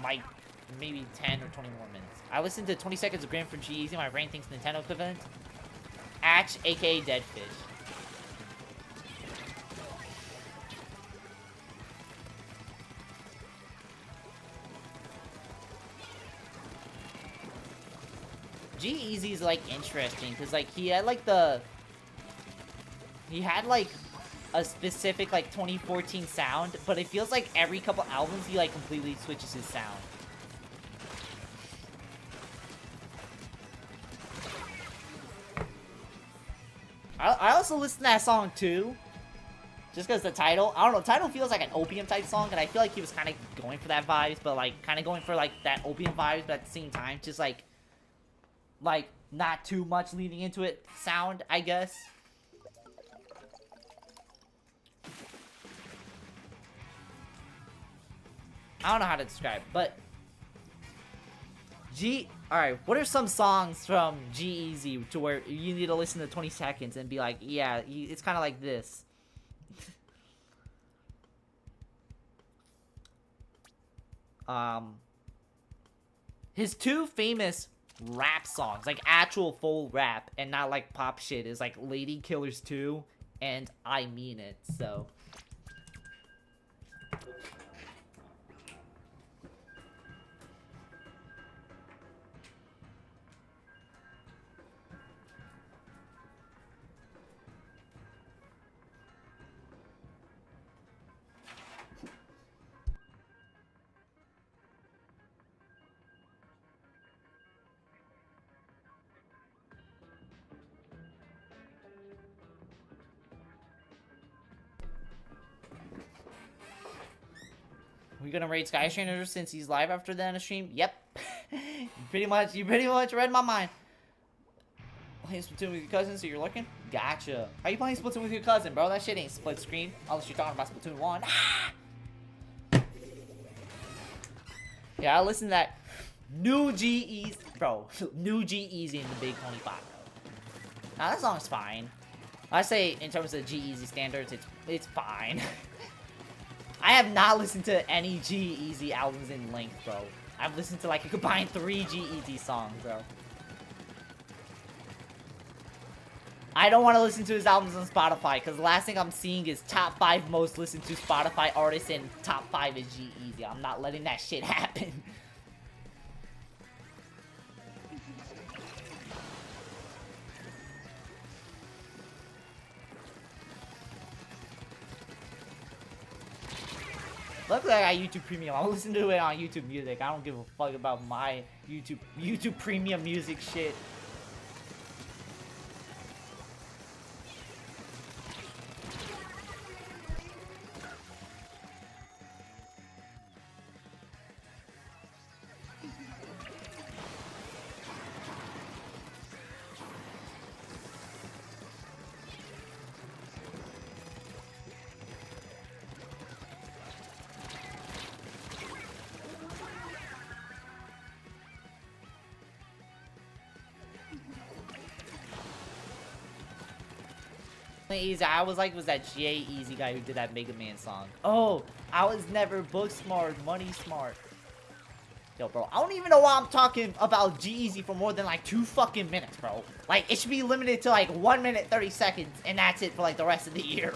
Like, maybe 10 or 20 more minutes. I listened to 20 seconds of Grand for G-Eazy. My brain thinks Nintendo equivalent. Atch, aka Dead Fish. G-Eazy's, like, interesting. Because, like, he had, like, He had, like, a specific, like, 2014 sound, but it feels like every couple albums he, like, completely switches his sound. I also listen to that song, too. Just because the title, I don't know, the title feels like an Opium type song, and I feel like he was kind of going for that vibes, but, like, kind of going for, like, that Opium vibes, but at the same time, just, like, not too much leading into it sound, I guess. I don't know how to describe it, but alright, what are some songs from G-Eazy to where you need to listen to 20 seconds and be like, yeah, it's kind of like this. His two famous rap songs, like actual full rap and not like pop shit, is like Lady Killers 2 and I Mean It, so. We gonna raid Skystrainer since he's live after the end of stream? Yep. you pretty much read my mind. Playing Splatoon with your cousin, so you're looking? Gotcha. How you playing Splatoon with your cousin, bro? That shit ain't split screen. Unless you're talking about Splatoon 1. Yeah, I listened to that new G-Eazy, bro. New G-Eazy in the Big 25, bro. Now that song's fine. I say in terms of G-Eazy standards, it's fine. I have not listened to any G-Eazy albums in length, bro. I've listened to like a combined 3 G-Eazy songs, bro. I don't want to listen to his albums on Spotify, because the last thing I'm seeing is top 5 most listened to Spotify artists, and top 5 is G-Eazy. I'm not letting that shit happen. Luckily, I got YouTube Premium. I'll listen to it on YouTube Music. I don't give a fuck about my YouTube Premium music shit. Easy. I was like, was that G-Eazy guy who did that Mega Man song? Oh, I was never book smart, money smart. Yo, bro, I don't even know why I'm talking about G-Eazy for more than like 2 fucking minutes, bro. Like, it should be limited to like 1 minute 30 seconds, and that's it for like the rest of the year.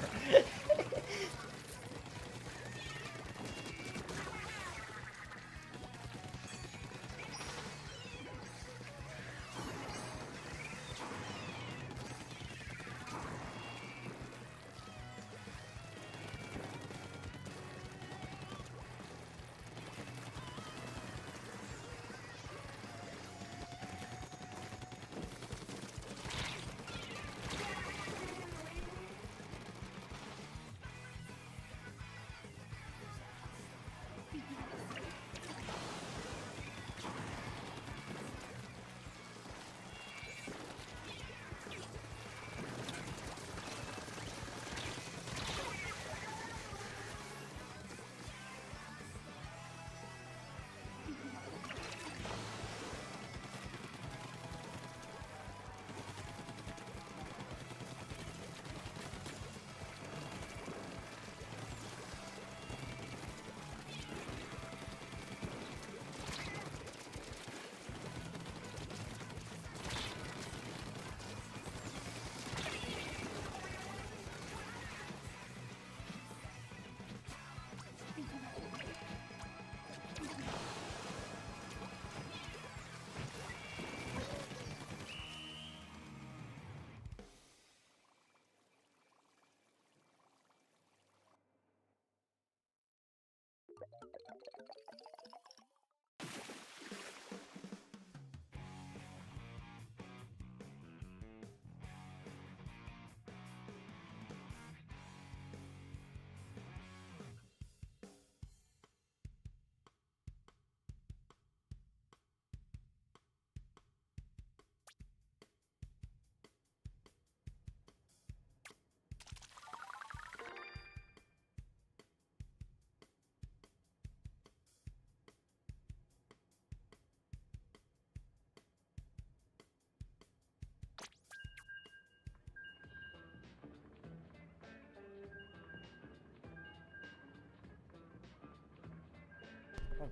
Bro,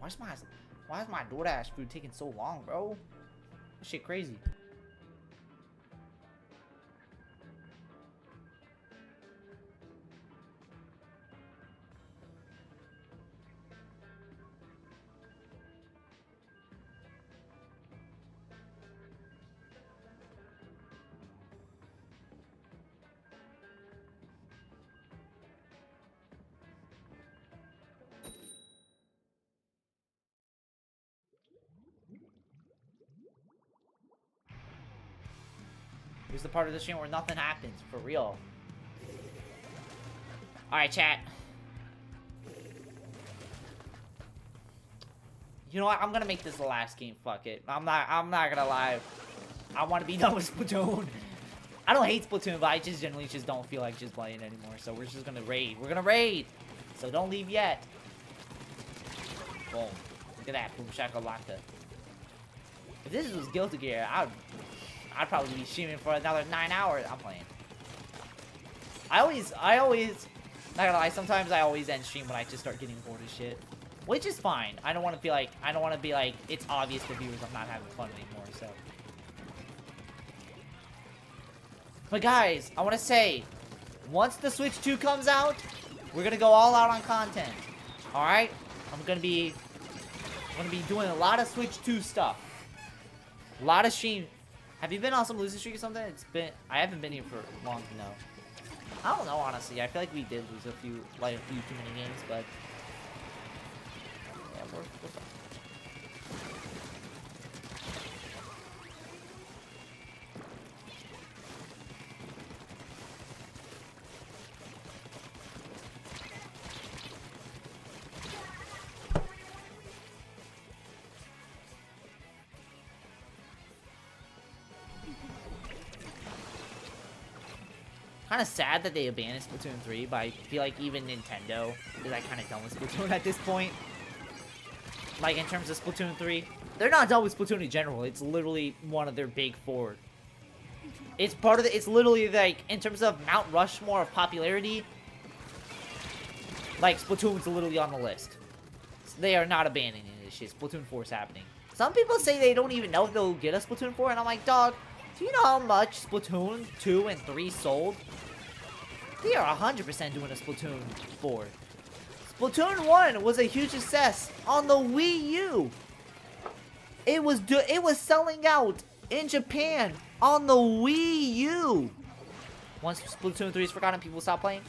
why is my DoorDash food taking so long, bro? This shit crazy. Here's the part of the stream where nothing happens, for real. Alright, chat. You know what? I'm gonna make this the last game, fuck it. I'm not gonna lie. I wanna be done with Splatoon. I don't hate Splatoon, but I just generally just don't feel like just playing anymore. So we're just gonna raid. We're gonna raid! So don't leave yet. Boom. Look at that. Boom shakalaka. If this was Guilty Gear, I'd probably be streaming for another 9 hours. I'm playing. I always, not gonna lie, sometimes I always end stream when I just start getting bored of shit. Which is fine. I don't want to be like, it's obvious to viewers I'm not having fun anymore, so. But guys, I want to say, once the Switch 2 comes out, we're gonna go all out on content. Alright? I'm gonna be doing a lot of Switch 2 stuff. A lot of stream. Have you been on some losing streak or something? I haven't been here for long to know. I don't know, honestly. I feel like we did lose a few too many games, but yeah, we're fine. Kind of sad that they abandoned Splatoon 3, but I feel like even Nintendo is like kind of done with Splatoon at this point. Like in terms of Splatoon 3, they're not done with Splatoon in general. It's literally one of their big four. It's part of the. It's literally like in terms of Mount Rushmore of popularity. Like Splatoon's literally on the list. So they are not abandoning this shit. Splatoon 4 is happening. Some people say they don't even know if they'll get a Splatoon 4, and I'm like, dog. Do you know how much Splatoon 2 and 3 sold? They are 100% doing a Splatoon 4. Splatoon 1 was a huge success on the Wii U. It was selling out in Japan on the Wii U. Once Splatoon 3 is forgotten, people stop playing.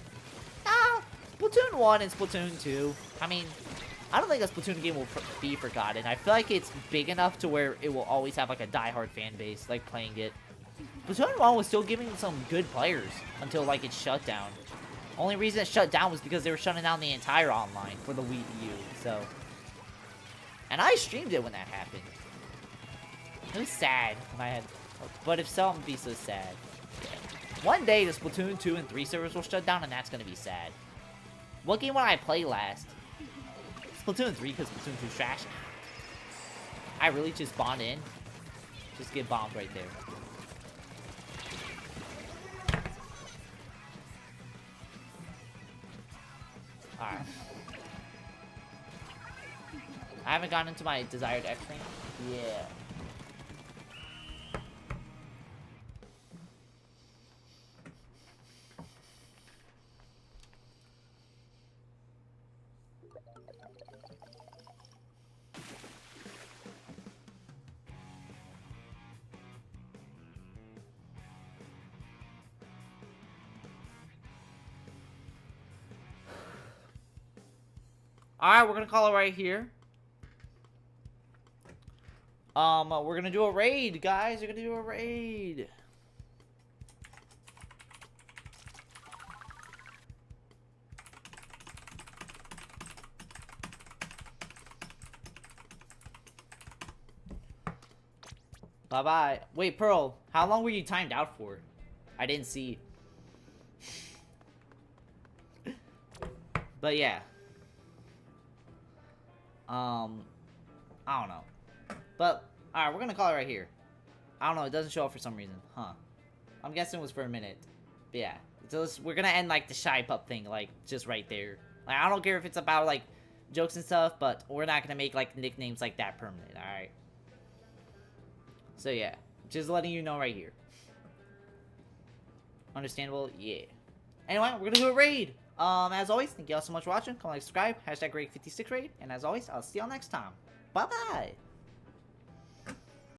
Splatoon 1 and Splatoon 2. I mean, I don't think a Splatoon game will be forgotten. I feel like it's big enough to where it will always have like a die-hard fan base like playing it. Splatoon 1 was still giving some good players until like it shut down. Only reason it shut down was because they were shutting down the entire online for the Wii U. So, and I streamed it when that happened. It was sad when I had, but if so, I'm gonna be so sad. Yeah. One day the Splatoon 2 and 3 servers will shut down, and that's gonna be sad. What game would I play last? Splatoon 3 because Splatoon 2 is trash. I really just spawned in. Just get bombed right there. Alright. I haven't gotten into my desired X rank. Yeah. Alright, we're gonna call it right here. We're gonna do a raid, guys. We're gonna do a raid. Bye-bye. Wait, Pearl, how long were you timed out for? I didn't see. But yeah. I don't know. But, alright, we're gonna call it right here. I don't know, it doesn't show up for some reason. Huh. I'm guessing it was for a minute. But yeah. So we're gonna end, like, the Shy Pup thing, like, just right there. Like, I don't care if it's about, like, jokes and stuff, but we're not gonna make, like, nicknames like that permanent, alright? So yeah. Just letting you know right here. Understandable? Yeah. Anyway, we're gonna do a raid. As always, thank you all so much for watching. Come like, subscribe, #GregCrew56raid, and as always, I'll see y'all next time. Bye-bye!